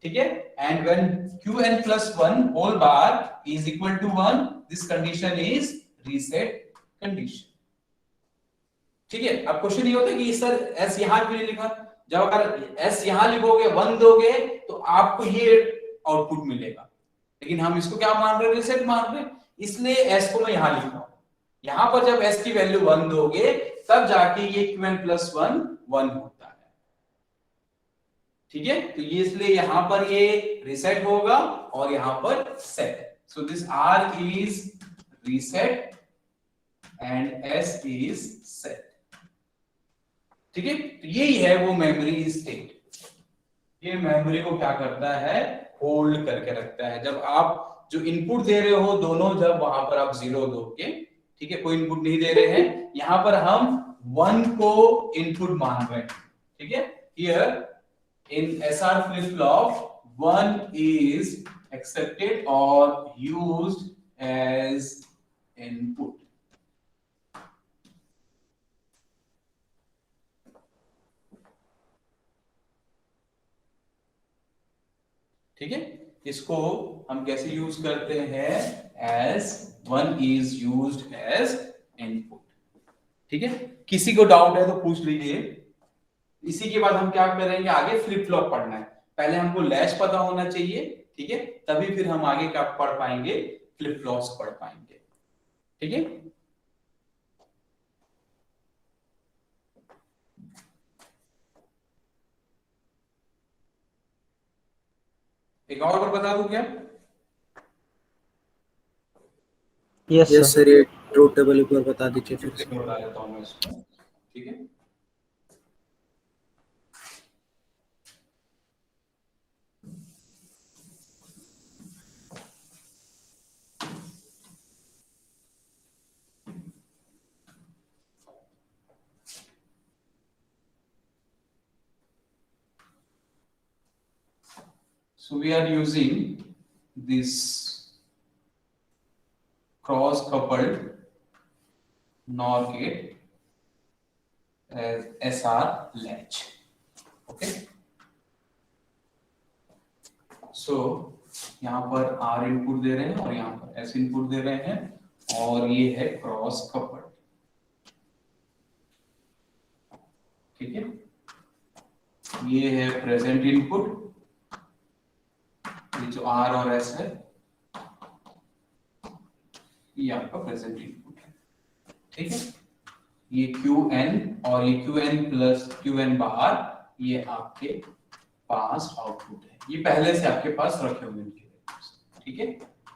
ठीक है, and when qn plus 1 whole bar is equal to 1, this condition is reset condition, ठीक है। अब क्वेश्चन ये होता है कि सर एस यहां क्यों नहीं लिखा, जब अगर एस यहां लिखोगे 1 दोगे तो आपको ये आउटपुट मिलेगा, लेकिन हम इसको क्या मान रहे हैं, रिसेट मान रहे हैं, इसलिए एस को मैं यहां लिख रहा हूं, यहां पर जब एस की वैल्यू 1 दोगे तब जाके ये qn plus 1 1 होता है, ठीक है, तो ये इसलिए यहां पर ये रिसेट होगा और यहां पर set, so this R is reset and S is set, ठीक है, तो यही है वो मेमोरी स्टेट, ये मेमोरी को क्या करता है, होल्ड करके रखता है, जब आप जो इनपुट दे रहे हो दोनों, जब वहां पर आप 0 दोगे, ठीक है, कोई इनपुट नहीं दे रहे हैं, यहां पर हम 1 को इनपुट मान रहे हैं, ठीक है, here in SR flip flop 1 is accepted और यूज्ड एज इनपुट, ठीक है, इसको हम कैसे यूज करते हैं, as 1 is used as input, ठीक है, किसी को डाउट है तो पूछ लीजिए, इसी के बाद हम क्या करेंगे, आगे फ्लिप फ्लॉप पढ़ना है, पहले हमको लैच पता होना चाहिए, ठीक है, तभी फिर हम आगे क्या पढ़ पाएंगे, फ्लिप फ्लॉप्स पढ़ पाएंगे, ठीक है। एक और बार बता दूं क्या, यस सर, ये ट्रूथ टेबल एक बार बता दीजिए फिर से। बता देता हूं मैं इसको, ठीक है, so we are using this cross coupled NOR gate SR latch. Okay, so यहाँ पर R इनपुट दे रहे हैं और यहाँ पर S इनपुट दे रहे हैं और ये है क्रॉस कपल्ड, ठीक है। ये है प्रेजेंट इनपुट, ये जो R और S है ये आपका प्रेजेंट इनपुट है, ठीक है। ये QN और ये QN प्लस QN बाहर, ये आपके पास आउटपुट है, ये पहले से आपके पास रखे हुए इनके, ठीक है।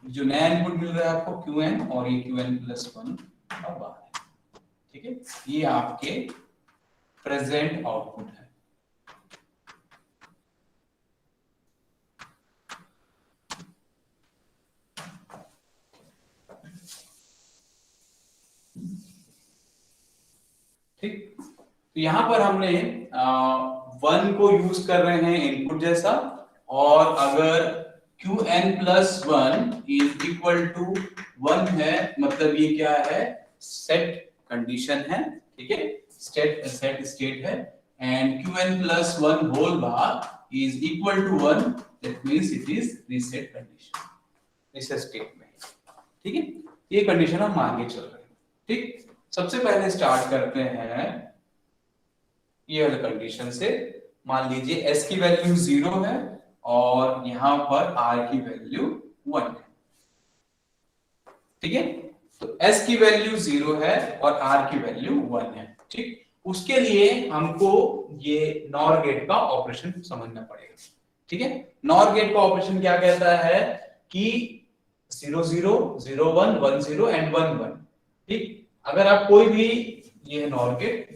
जो नया इनपुट मिल रहा है आपको QN और ये QN प्लस 1 बाहर है, ठीक है। ये आपके प्रेजेंट आउटपुट है। ठीक, तो यहां पर हमने 1 को यूज कर रहे हैं इनपुट जैसा, और अगर Qn plus 1 is equal to 1 है, मतलब ये क्या है, सेट कंडीशन है, ठीक है, सेट स्टेट है, and Qn plus 1 whole bar is equal to 1, that means it is reset condition, reset state में, ठीक है। ये कंडीशन हम मान के चल रहे हैं, ठीक। सबसे पहले स्टार्ट करते हैं ये वाले कंडीशन से। मान लीजिए S की वैल्यू 0 है और यहां पर R की वैल्यू 1 है, ठीक है। तो S की वैल्यू 0 है और R की वैल्यू 1 है, ठीक। उसके लिए हमको ये नॉर गेट का ऑपरेशन समझना पड़ेगा, ठीक है। नॉर गेट का ऑपरेशन क्या कहता है कि 0 0 0 1 1 0 एंड 1 1, ठीक। अगर आप कोई भी, ये नॉर गेट,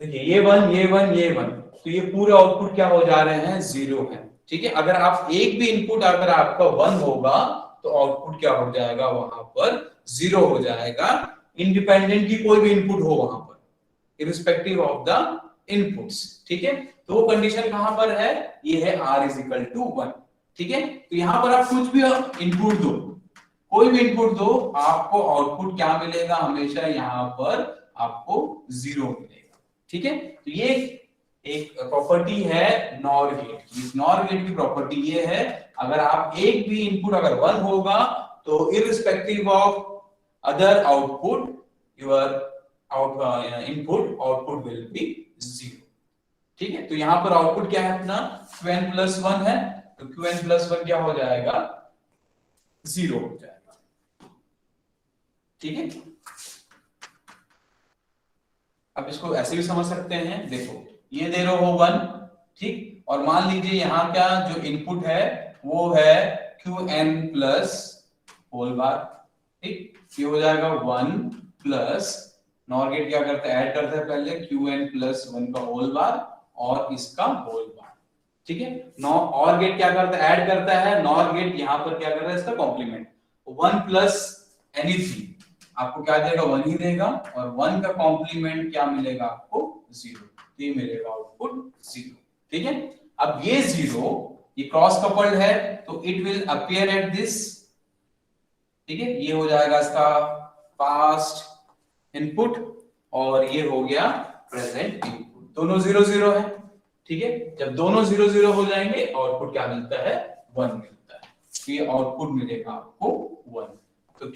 देखिए ये 1 ये 1 ये 1, तो ये पूरे आउटपुट क्या हो जा रहे हैं, 0 है, ठीक है। अगर आप एक भी इनपुट अगर आपका 1 होगा तो आउटपुट क्या हो जाएगा, वहां पर 0 हो जाएगा, इंडिपेंडेंट की कोई भी इनपुट हो वहां पर, इररिस्पेक्टिव ऑफ द इनपुट्स, ठीक है। तो वो कंडीशन कहां पर है, ये है R इज इक्वल टू 1, ठीक है। तो यहां पर आप कुछ भी इनपुट दो, कोई भी इनपुट दो, आपको आउटपुट क्या मिलेगा, हमेशा यहां पर आपको 0 मिलेगा, ठीक है। तो ये एक प्रॉपर्टी है नॉर गेट की। इस नॉर गेट की प्रॉपर्टी ये है, अगर आप एक भी इनपुट अगर 1 होगा तो irrespective of other output, your input output will be 0, ठीक है। तो यहां पर आउटपुट क्या है अपना, Qn प्लस 1 है, तो Qn प्लस 1 क्या हो जाएगा, 0 हो जाएगा, ठीक है। अब इसको ऐसे भी समझ सकते हैं, देखो ये दे रहे हो 1, ठीक, और मान लीजिए यहाँ क्या जो इनपुट है वो है Qn प्लस होल बार, ठीक। ये हो जाएगा 1 प्लस, नॉर गेट क्या करता है, ऐड करता है पहले Qn प्लस 1 का होल बार और इसका होल बार, ठीक है। नॉर गेट क्या करता है, ऐड करता है, नॉर गेट यहाँ पर क्या कर रहा है, इसका कॉम्प्लीमेंट, 1 प्लस एनीथिंग आपको क्या देगा, 1 ही देगा, और 1 का कॉम्प्लीमेंट क्या मिलेगा आपको, 0, तो ये मिलेगा आउटपुट 0, ठीक है। अब ये 0 ये क्रॉस कपल्ड है तो it will appear at this, ठीक है। ये हो जाएगा इसका पास्ट इनपुट और ये हो गया प्रेजेंट इनपुट, दोनों 0 0 है, ठीक है। जब दोनों 0 0 हो जाएंगे आउटपुट क्या मिलता है, 1 मिलता है, तो ये आउटपुट मिलेगा आपको 1। तो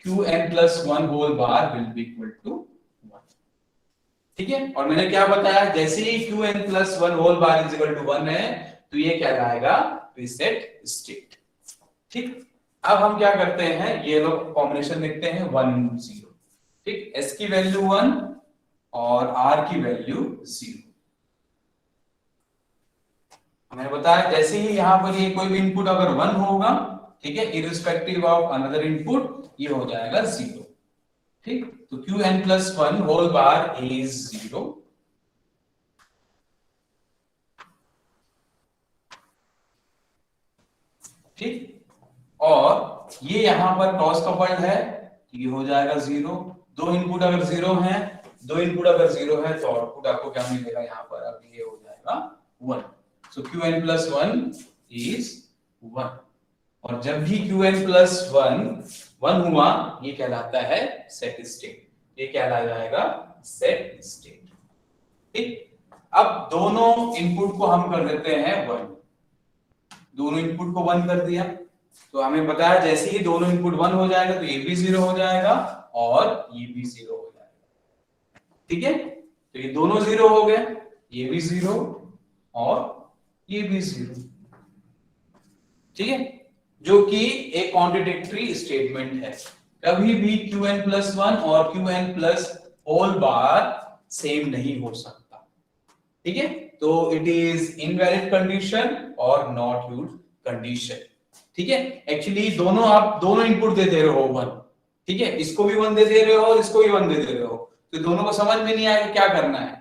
Qn plus 1 whole bar will be equal to 1, ठीक है। और मैंने क्या बताया, जैसे ही Qn plus 1 whole bar is equal to 1 है तो ये क्या आएगा, रीसेट स्टेट, ठीक। अब हम क्या करते हैं, ये लोग कॉम्बिनेशन लिखते हैं 1 0, ठीक। S की वैल्यू 1 और R की वैल्यू 0। मैंने बताया जैसे ही यहाँ पर ये कोई भी इनपुट अगर 1 होगा, ठीक है, इररिस्पेक्टिव ऑफ अनदर इनपुट, ये हो जाएगा 0, ठीक। तो Qn plus 1 whole bar is 0, ठीक। और ये यहां पर क्रॉस कपल्ड है, ये हो जाएगा 0, दो इनपुट अगर 0 हैं, दो इनपुट अगर 0 है तो आउटपुट आपको क्या मिलेगा, यहाँ पर अब ये हो जाएगा 1, सो Qn प्लस 1 इज 1, और जब भी qn प्लस वन हुआ ये कहलाता है सेट स्टेट, ये कहला जाएगा सेट स्टेट। ठीक, अब दोनों इनपुट को हम कर देते हैं 1, दोनों इनपुट को 1 कर दिया तो हमें बताया जैसे ही दोनों इनपुट 1 हो जाएगा तो ये भी 0 हो जाएगा और ये भी 0 हो जाएगा। ठीक है, तो ये दोनों 0 हो गए, ये भी 0 और ये भी 0। ठीक है, जो कि एक कॉन्ट्रडिक्टरी स्टेटमेंट है। कभी भी qn प्लस 1 और qn plus whole bar same नहीं हो सकता। ठीक है, तो इट इज इनवैलिड कंडीशन और नॉट यूज कंडीशन। ठीक है, एक्चुअली आप दोनों इनपुट दे रहे हो 1, ठीक है, इसको भी 1 दे रहे हो और इसको भी 1 दे रहे हो, तो दोनों को समझ में नहीं आएगा क्या करना है।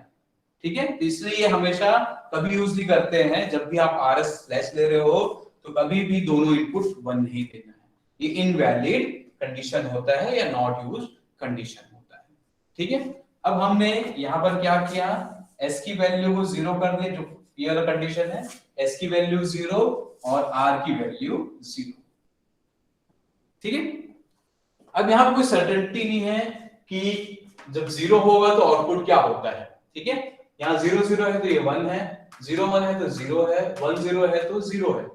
ठीक है, तो इसलिए हमेशा कभी यूज नहीं करते हैं, जब भी आप RS स्लैश ले रहे हो तो कभी भी दोनों इनपुट 1 नहीं देना है, ये इनवैलिड कंडीशन होता है या नॉट यूज कंडीशन होता है। ठीक है, अब हमने यहाँ पर क्या किया, s की वैल्यू को 0 कर दे, जो ये वाला कंडीशन है, s की वैल्यू 0 और r की वैल्यू 0। ठीक है, अब यहाँ कोई सर्टेनिटी नहीं है कि जब 0 होगा तो आउटपुट क्या होता है। ठीक है, यहाँ 0 0 है तो ये 1 है, 0 1 है तो 0 है, 1 0 है तो 0 है।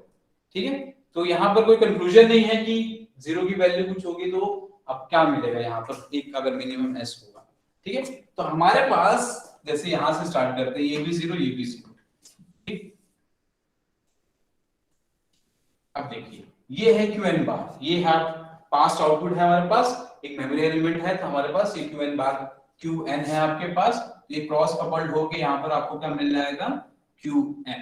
ठीक है, तो यहाँ पर कोई कंक्लूजन नहीं है कि 0 की वैल्यू कुछ होगी तो अब क्या मिलेगा, यहाँ पर एक अगर मिनिमम s होगा। ठीक है, तो हमारे पास जैसे यहां से स्टार्ट करते हैं, ये भी 0 ये भी 0। ठीक, अब देखिए ये है qn बार, ये है पास्ट आउटपुट है हमारे पास, एक मेमोरी एलिमेंट है तो हमारे पास ये qn बार qn है आपके पास, ये क्रॉस कपल्ड होके यहाँ पर आपको क्या मिल जाएगा qn।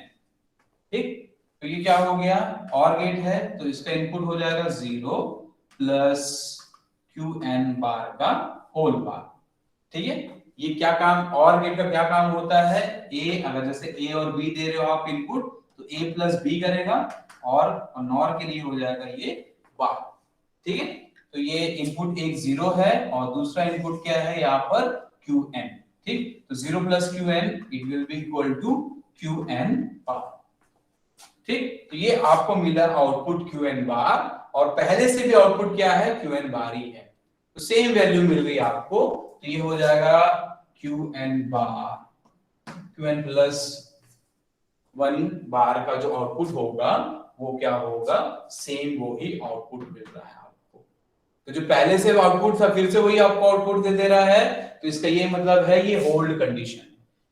ठीक, तो ये क्या हो गया, और गेट है तो इसका इनपुट हो जाएगा 0 प्लस qn बार का होल बार। ठीक है, ये क्या काम, और गेट का क्या काम होता है, a अगर जैसे a और b दे रहे हो आप इनपुट तो a प्लस b करेगा और नॉर के लिए हो जाएगा ये बार। ठीक है, तो ये इनपुट एक 0 है और दूसरा इनपुट क्या है यहाँ पर qn। ठीक, तो 0 plus qn it will be equal to qn bar. ठीक, तो ये आपको मिला आउटपुट qn बार और पहले से भी आउटपुट क्या है qn बार ही है, तो सेम वैल्यू मिल रही है आपको, तो ये हो जाएगा qn बार, qn प्लस 1 बार का जो आउटपुट होगा वो क्या होगा, सेम वो ही आउटपुट मिल रहा है आपको। तो जो पहले से आउटपुट था फिर से वही आपको आउटपुट दे रहा है, तो इसका ये मतलब है ये होल्ड कंडीशन,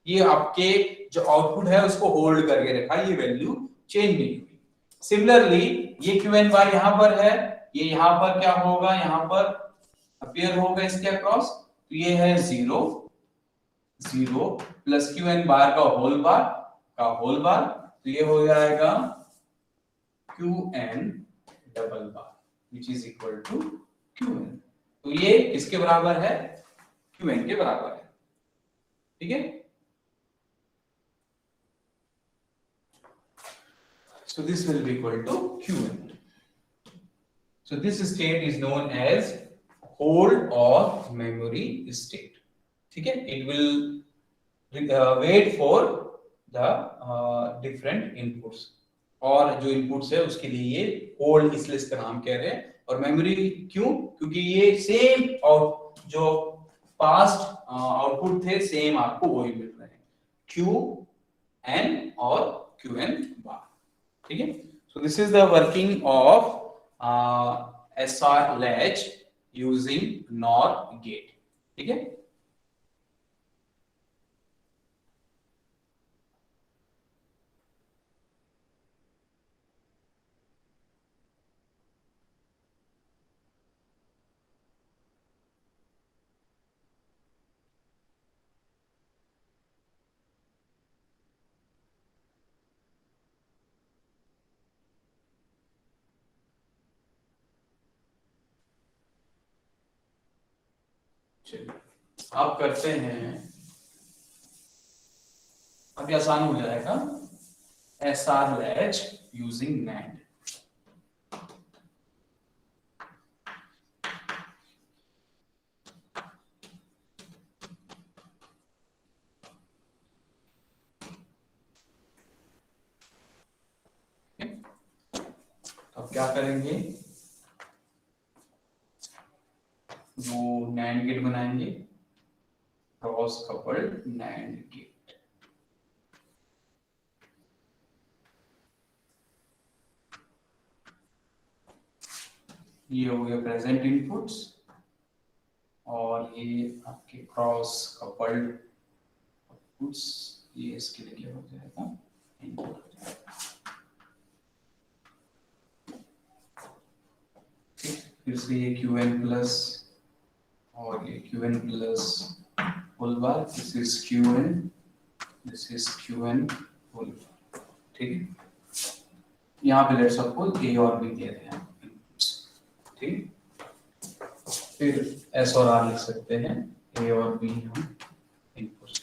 ये आपके जो आउटपुट है उसको होल्ड करके रखा, ये वैल्यू चेंज नहीं हुई। सिमिलरली ये qn बार यहाँ पर है, ये यहाँ पर क्या होगा, यहाँ पर अपीयर होगा इसके अक्रॉस, तो ये है 0 0 प्लस qn बार का होल बार, तो ये हो जाएगा qn double bar which is equal to qn। तो ये किसके बराबर है, qn के बराबर है। ठीक है, so this will be equal to qn. So this state is known as hold or memory state. ठीक है, it will wait for the different inputs, और जो इनपुट्स है उसके लिए ये होल्ड इसलिए इसका नाम कह रहे हैं, और मेमोरी क्यों, क्योंकि ये सेम और जो पास्ट आउटपुट थे सेम आपको वही मिल रहे हैं, qn और qn बार। ठीक है, so this is the working of SR latch using NOR gate। ठीक है, आप करते हैं, अभी आसान हो जाएगा, SR latch using NAND। अब क्या करेंगे, वो नैंड गेट बनाएंगे, क्रॉस कपल्ड नैंड गेट। ये हो गया प्रेजेंट इनपुट्स, और ये आपके क्रॉस कपल्ड आउटपुट्स, ये इसके लिए क्या हो जाएगा, इनपुट हो जाएगा। फिर से ये Qn प्लस और ये Qn plus whole bar, this is Qn, this is Qn whole bar, ठीक है। यहाँ पे लेट्स सपोज ए और बी दे रहे हैं इनपुट्स, ठीक। फिर एस और आर लिख सकते हैं, ए और बी हम इनपुट्स,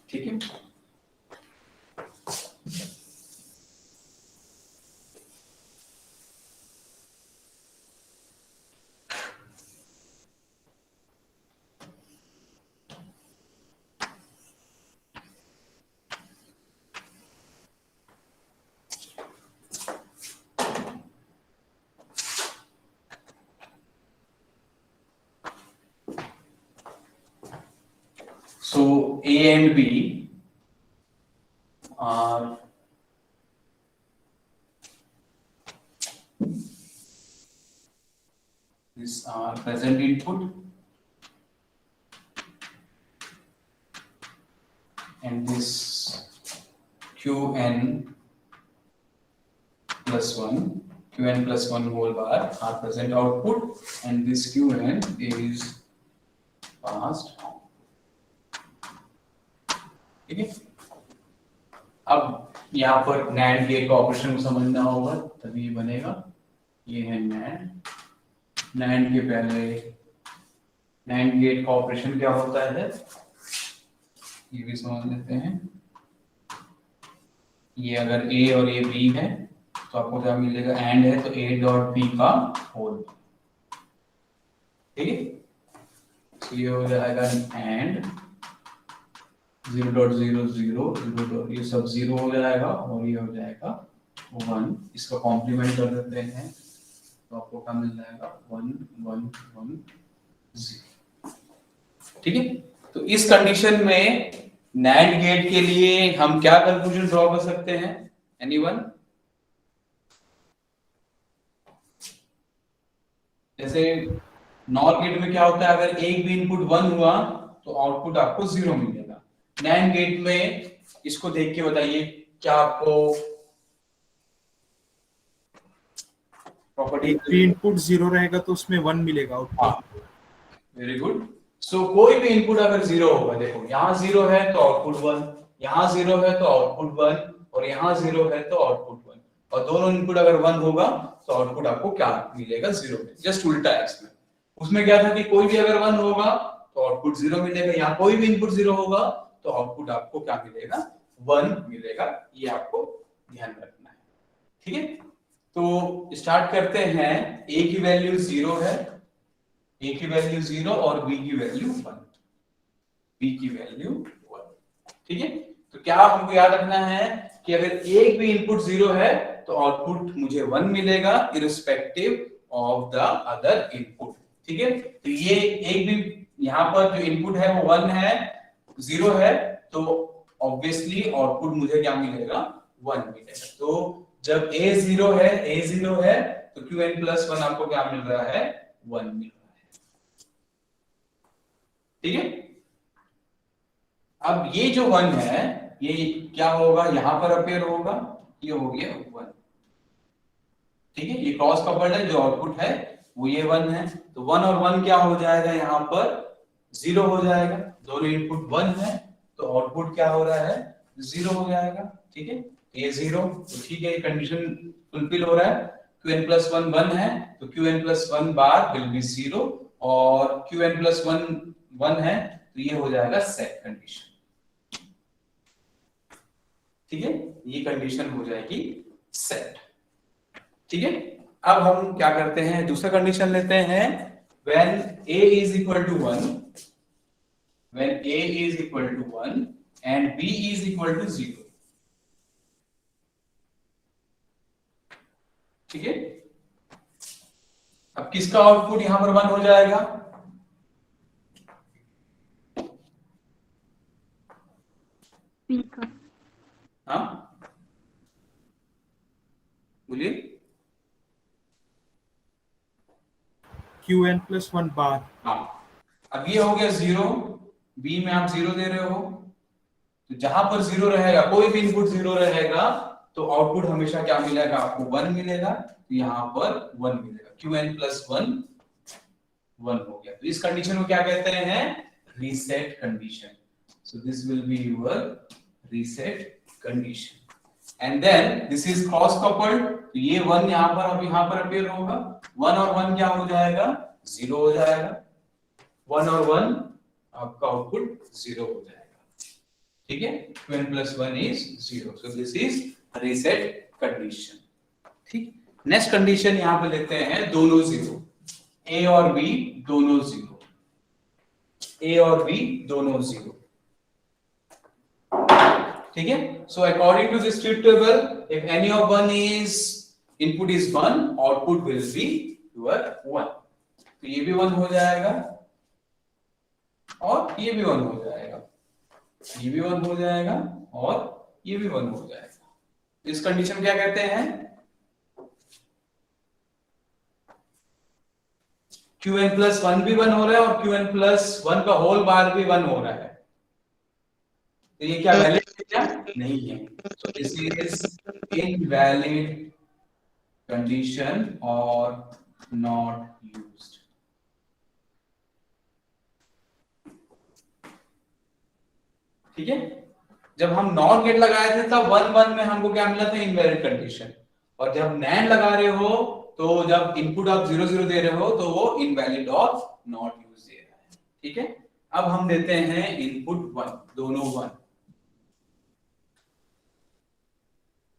ठीक है। So A and B are these are present input and this Qn plus 1 whole bar are present output, and this Qn is passed on, ठीक है। अब यहाँ पर नैंड गेट का ऑपरेशन को समझना होगा तभी ये बनेगा। ये है नैंड के पहले नैंड गेट का ऑपरेशन क्या होता है ये भी समझ लेते हैं। ये अगर ए और ये बी है तो आपको क्या मिलेगा, एंड है तो ए डॉट बी का होल, ठीक है। तो ये हो जाएगा एंड 0.00 ये सब 0 हो जाएगा और ये हो जाएगा 1। इसका कॉम्प्लीमेंट कर देते हैं तो आपको क्या मिल जाएगा 1 1 1 0, ठीक है। तो इस कंडीशन में नैंड गेट के लिए हम क्या कंक्लूजन ड्रॉ कर सकते हैं, एनीवन? जैसे नॉर गेट में क्या होता है, अगर एक भी इनपुट 1 हुआ तो आउटपुट आपको 0 मिलेगा। नैंड गेट में इसको देख के बताइए क्या आपको प्रॉपर्टी, एक भी इनपुट 0 रहेगा तो उसमें 1 मिलेगा आउटपुट। Very good. सो कोई भी इनपुट अगर 0 होगा, देखो यहाँ 0 है तो आउटपुट 1, यहाँ 0 है तो आउटपुट 1 और यहाँ 0 है तो आउटपुट 1, और दोनों इनपुट अगर 1 होगा तो आउटपुट आपको क्या मिलेगा, 0। जस्ट उल्टा है इसमें। उसमें क्या था कि कोई भी अगर 1 होगा तो आउटपुट 0 मिलेगा, यहाँ कोई भी इनपुट 0 होगा तो आउटपुट आपको क्या मिलेगा, 1 मिलेगा। ये आपको ध्यान रखना है, ठीक है। तो स्टार्ट करते हैं। ए की वैल्यू 0 है, ए की वैल्यू 0 और बी की वैल्यू 1, बी की वैल्यू 1, ठीक है। तो क्या हमको याद रखना है कि अगर एक भी इनपुट 0 है तो आउटपुट मुझे 1 मिलेगा irrespective of the other input, ठीक है। तो ये एक भी यहाँ पर जो इनपुट है वो 1 है, 0 है, तो ऑब्वियसली आउटपुट मुझे क्या मिलेगा, 1 मिलेगा। तो जब a 0 है तो Qn+1 आपको क्या मिल रहा है, 1 मिल रहा है, ठीक है। अब ये जो 1 है ये क्या होगा, यहां पर अपेयर होगा, ये हो गया 1, ठीक है। ये क्रॉस कपल्ड है, जो आउटपुट है वो ये 1 है, तो 1 और 1 क्या हो जाएगा, यहाँ पर 0 हो जाएगा। दोनों इनपुट 1 है तो आउटपुट क्या हो रहा है, 0 हो जाएगा, ठीक है। ये 0, तो ठीक है, कंडीशन फुलफिल हो रहा है। Qn+1 1 है तो Qn+1 बार विल बी 0 और Qn+1 1 है तो ये हो जाएगा सेट कंडीशन, ठीक है। ये कंडीशन हो जाएगी सेट, ठीक है। अब हम क्या करते हैं, दूसरा कंडीशन लेते हैं। when a is equal to 1 and b is equal to 0, ठीक है। अब किसका आउटपुट यहां पर 1 हो जाएगा? पी का। हाँ बोलिए। Qn plus 1 bar. हाँ, अब ये हो गया 0, बी में आप 0 दे रहे हो, तो जहां पर 0 रहेगा, कोई भी इनपुट 0 रहेगा तो आउटपुट हमेशा क्या मिलेगा आपको? 1 मिलेगा। तो यहाँ पर 1 मिलेगा, Qn plus 1 1 हो गया। तो इस कंडीशन को क्या कहते हैं? Reset condition. So this will be your reset condition. And then this is cross coupled, तो ये 1 यहाँ पर अब यहाँ पर अपीयर होगा, 1 और 1 क्या हो जाएगा? 0 हो जाएगा। 1 और 1 आपका आउटपुट 0 हो जाएगा। ठीक है, Qn plus 1 is 0, so this is reset condition। ठीक, नेक्स्ट कंडीशन यहां पे लेते हैं दोनों 0, A और B दोनों 0, A और B दोनों 0। ठीक है, so according to this truth table, if any of one is input is 1, output will be your 1। तो ये भी 1 हो जाएगा और ये भी 1 हो जाएगा, ये भी 1 हो जाएगा और ये भी 1 हो जाएगा। इस कंडीशन क्या कहते हैं? Qn plus 1 भी 1 हो रहा है और Qn plus 1 का होल बार भी 1 हो रहा है, तो ये क्या वैलिड है? क्या नहीं है। So this is invalid condition और नॉट यूज्ड। ठीक है, जब हम नॉट गेट लगाए थे तब 1 1 में हमको क्या मिला था? Invalid condition. और जब नैंड लगा रहे हो तो जब इनपुट आप 0 0 दे रहे हो तो वो इनवैलिड और नॉट यूज दे रहा है। ठीक है, अब हम देते हैं इनपुट 1, दोनों 1,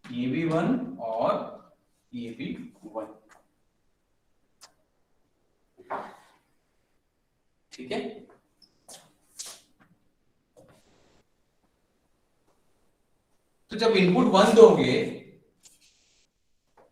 ये भी 1 और ये भी 1। ठीक है, तो जब इनपुट 1 दोगे,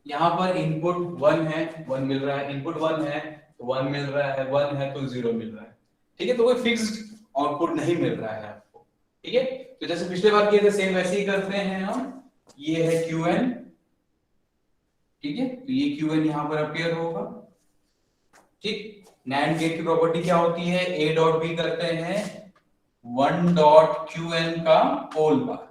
यहां पर इनपुट 1 है, 1 मिल रहा है, इनपुट 1 है तो 1 मिल रहा है, 1 है तो 0 मिल रहा है। ठीक है, तो कोई फिक्स्ड आउटपुट नहीं मिल रहा है आपको। ठीक है, तो जैसे पिछले बार किए थे सेम वैसे ही करते हैं हम। ये है Qn, ठीक है, तो ये Qn यहां पर अपीयर होगा। ठीक, NAND गेट की प्रॉपर्टी क्या होती है? A डॉट B करते हैं 1 डॉट Qn का होल बार।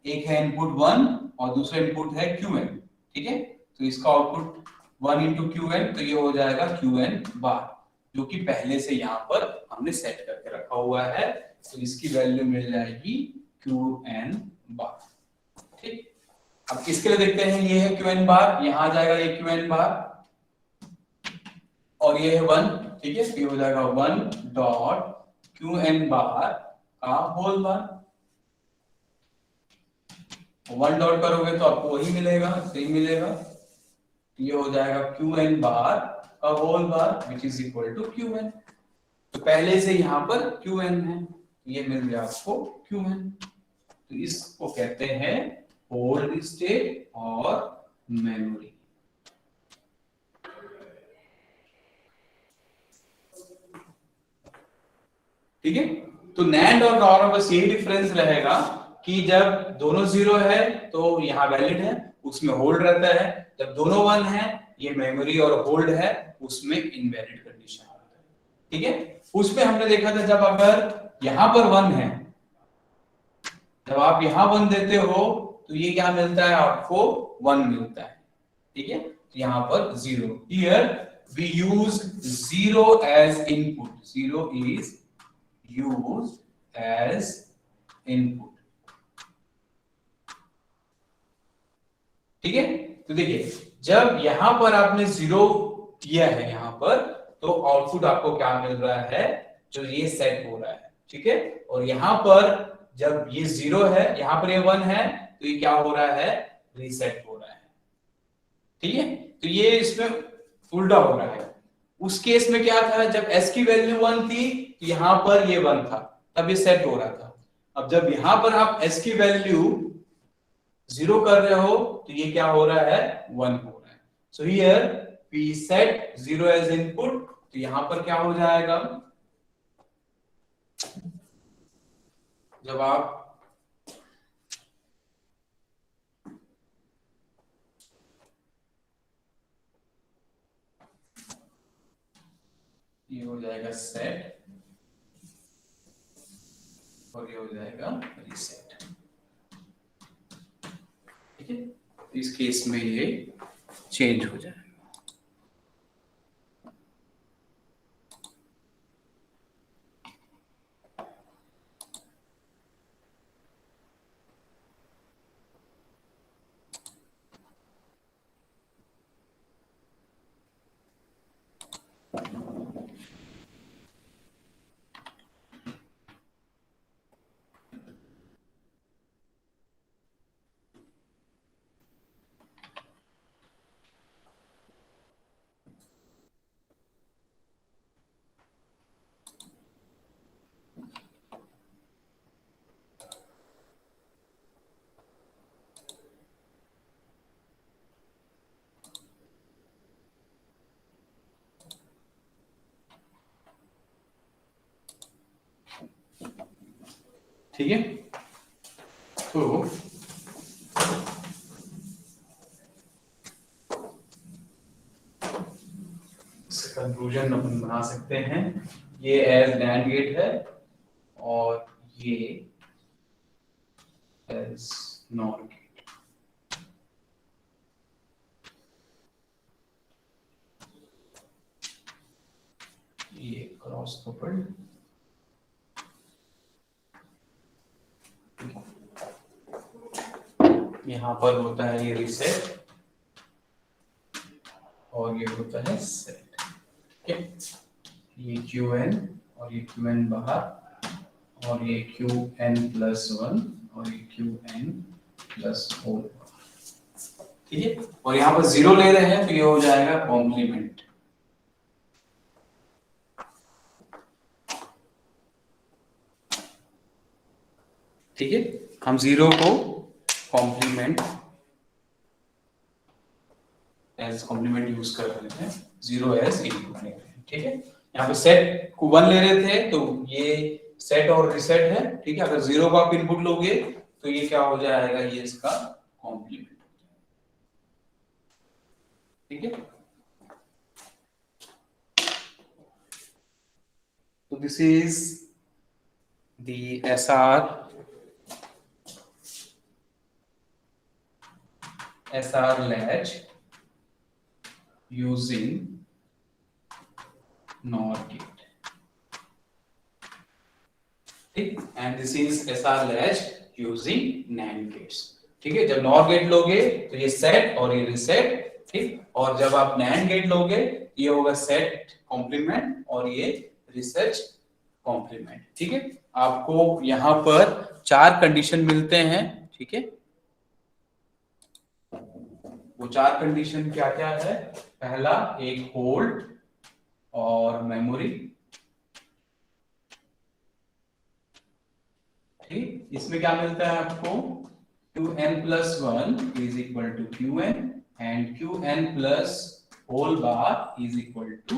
एक है इनपुट 1 और दूसरा इनपुट है Qn। ठीक है, तो इसका आउटपुट 1 इंटू Qn, तो ये हो जाएगा Qn बार, जो कि पहले से यहाँ पर हमने सेट करके रखा हुआ है, तो इसकी वैल्यू मिल जाएगी Qn बार। ठीक, अब इसके लिए देखते हैं, ये है Qn बार, यहाँ आ जाएगा ये Qn बार और ये है 1। ठीक है, ये हो जाएगा 1 डॉट Qn बार का होल बार। 1 डॉट करोगे तो आपको वही मिलेगा, सेम मिलेगा, ये हो जाएगा Qn बार का whole bar which is equal to Qn। तो पहले से यहाँ पर Qn है, ये मिल गया आपको Qn। तो इसको कहते हैं होल्ड स्टेट और मेमोरी। ठीक है, तो NAND और NOR में बस यही डिफरेंस रहेगा कि जब दोनों 0 है तो यहाँ वैलिड है, उसमें होल्ड रहता है, जब दोनों 1 है, ये मेमोरी और होल्ड है, उसमें इनवैलिड कंडीशन आता है। ठीक है, उसमें हमने देखा था जब अगर यहाँ पर 1 है, जब आप यहाँ 1 देते हो तो ये क्या मिलता है आपको? 1 मिलता है। ठीक है, तो यहाँ पर 0, here we use 0 as input, 0 is used as input। ठीक है, तो देखिए जब यहां पर आपने 0 किया है यहाँ पर, तो आउटपुट आपको क्या मिल रहा है? जो ये सेट हो रहा है। ठीक है, और यहाँ पर जब ये 0 है, यहाँ पर ये 1 है, तो ये क्या हो रहा है? रीसेट हो रहा है। ठीक है, तो ये इसमें उल्टा हो रहा है। उस केस में क्या था? जब s की वैल्यू 1 थी, यहां पर ये 1 था, तब ये सेट हो रहा था। अब जब यहां पर आप s की वैल्यू 0 कर रहे हो, तो ये क्या हो रहा है? 1 हो रहा है। So here we set 0 as input, तो यहां पर क्या हो जाएगा, जब आप ये हो जाएगा सेट और ये हो जाएगा रीसेट, ठीक है। इस केस में ये चेंज हो जाएगा। ठीक है, तो इसका कंक्लूजन अपन बना सकते हैं, ये एज NAND गेट है और ये एज NOR गेट। ये क्रॉस कपल्ड, यहाँ पर होता है ये रीसेट और ये होता है सेट, ठीक है। ये QN और ये QN बाहर और ये QN+1 और ये QN+4, ठीक है। और यहाँ पर 0 ले रहे हैं तो ये हो जाएगा कॉम्प्लीमेंट, ठीक है। हम 0 को कॉम्प्लीमेंट एज कॉम्प्लीमेंट यूज कर रहे हैं, 0 एज इनपुट ले रहे हैं, ठीक है। यहाँ पे सेट को 1 ले रहे थे तो ये सेट और रीसेट है, ठीक है। अगर 0 को आप इनपुट लोगे तो ये क्या हो जाएगा, ये इसका कॉम्प्लीमेंट, ठीक है। तो this is the SR latch using NOR gate, ठीक। And this is SR latch using NAND gates, ठीक है। जब NOR गेट लोगे तो ये सेट और ये रीसेट, ठीक। और जब आप NAND गेट लोगे ये होगा सेट कॉम्प्लीमेंट और ये रीसेट कॉम्प्लीमेंट, ठीक है। आपको यहाँ पर 4 कंडीशन मिलते हैं, ठीक है। वो 4 कंडीशन क्या क्या है, पहला एक होल्ड और मेमोरी, ठीक। इसमें क्या मिलता है आपको, QN+1 is equal to QN and QN+होल bar is equal to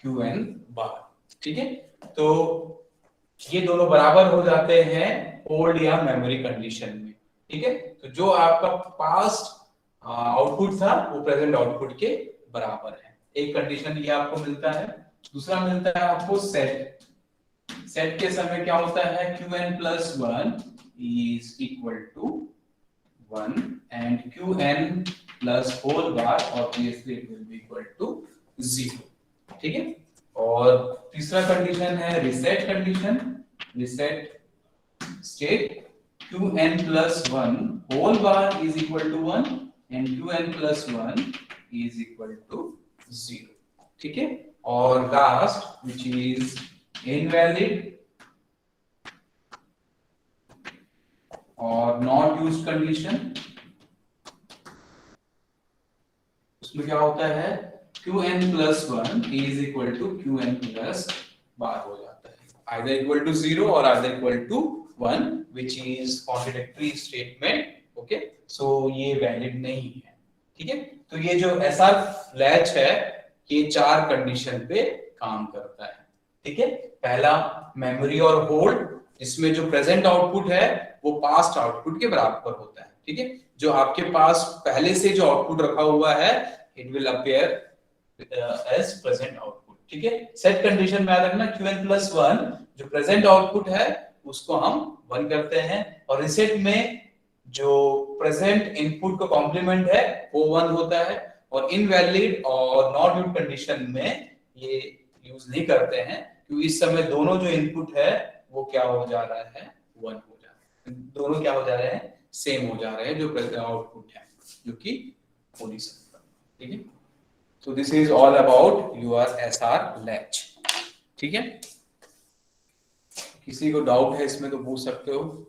QN bar, ठीक है। तो ये दोनों बराबर हो जाते हैं होल्ड या मेमोरी कंडीशन में, ठीक है। तो जो आपका पास्ट आउटपुट था वो प्रेजेंट आउटपुट के बराबर है, एक कंडीशन ये आपको मिलता है। दूसरा मिलता है आपको सेट, सेट के समय क्या होता है, QN+1 is equal to 1 and QN+होल bar obviously it will be equal to 0, ठीक है। और तीसरा कंडीशन है reset condition, reset state QN+1 whole bar is equal to 1 and QN+1 is equal to 0, ठीक है। और लास्ट which is invalid और not used condition, उसमें क्या होता है, QN+1 is equal to QN+ बार हो जाता है, either equal to 0 or either equal to 1 which is contradictory statement, okay. So ये वैलिड नहीं है, ठीक है। तो ये जो एसआर लैच है ये 4 कंडीशन पे काम करता है, ठीक है। पहला मेमोरी और होल्ड, जिसमें जो प्रेजेंट आउटपुट है वो पास्ट आउटपुट के बराबर होता है, ठीक है। जो आपके पास पहले से जो आउटपुट रखा हुआ है it will appear as present output, ठीक है। सेट कंडीशन में याद रखना qn+1 जो प्रेजेंट आउटपुट है उसको हम 1 करते हैं, और रीसेट में जो प्रेजेंट इनपुट का कॉम्प्लीमेंट है वो 1 होता है, और इनवैलिड और नॉट यूज कंडीशन में ये यूज नहीं करते हैं क्योंकि इस समय दोनों जो इनपुट है वो क्या हो जा रहा है 1 हो जा रहा है, दोनों क्या हो जा रहे हैं सेम हो जा रहे हैं जो आउटपुट है जो कि हो नहीं सकता, ठीक है। So this is all about your SR latch, ठीक है। किसी को डाउट है इसमें तो पूछ सकते हो।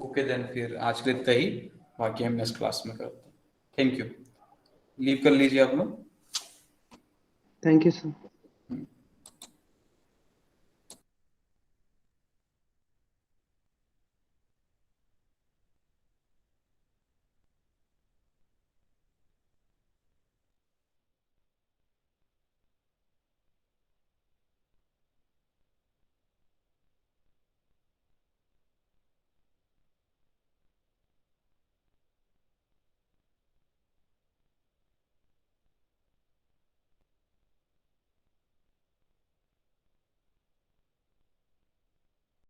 ओके देन फिर आज के लिए इतना ही, बाकी हम नेक्स्ट क्लास में करते हैं। थैंक यू, लीव कर लीजिए आप लोग। Thank you sir.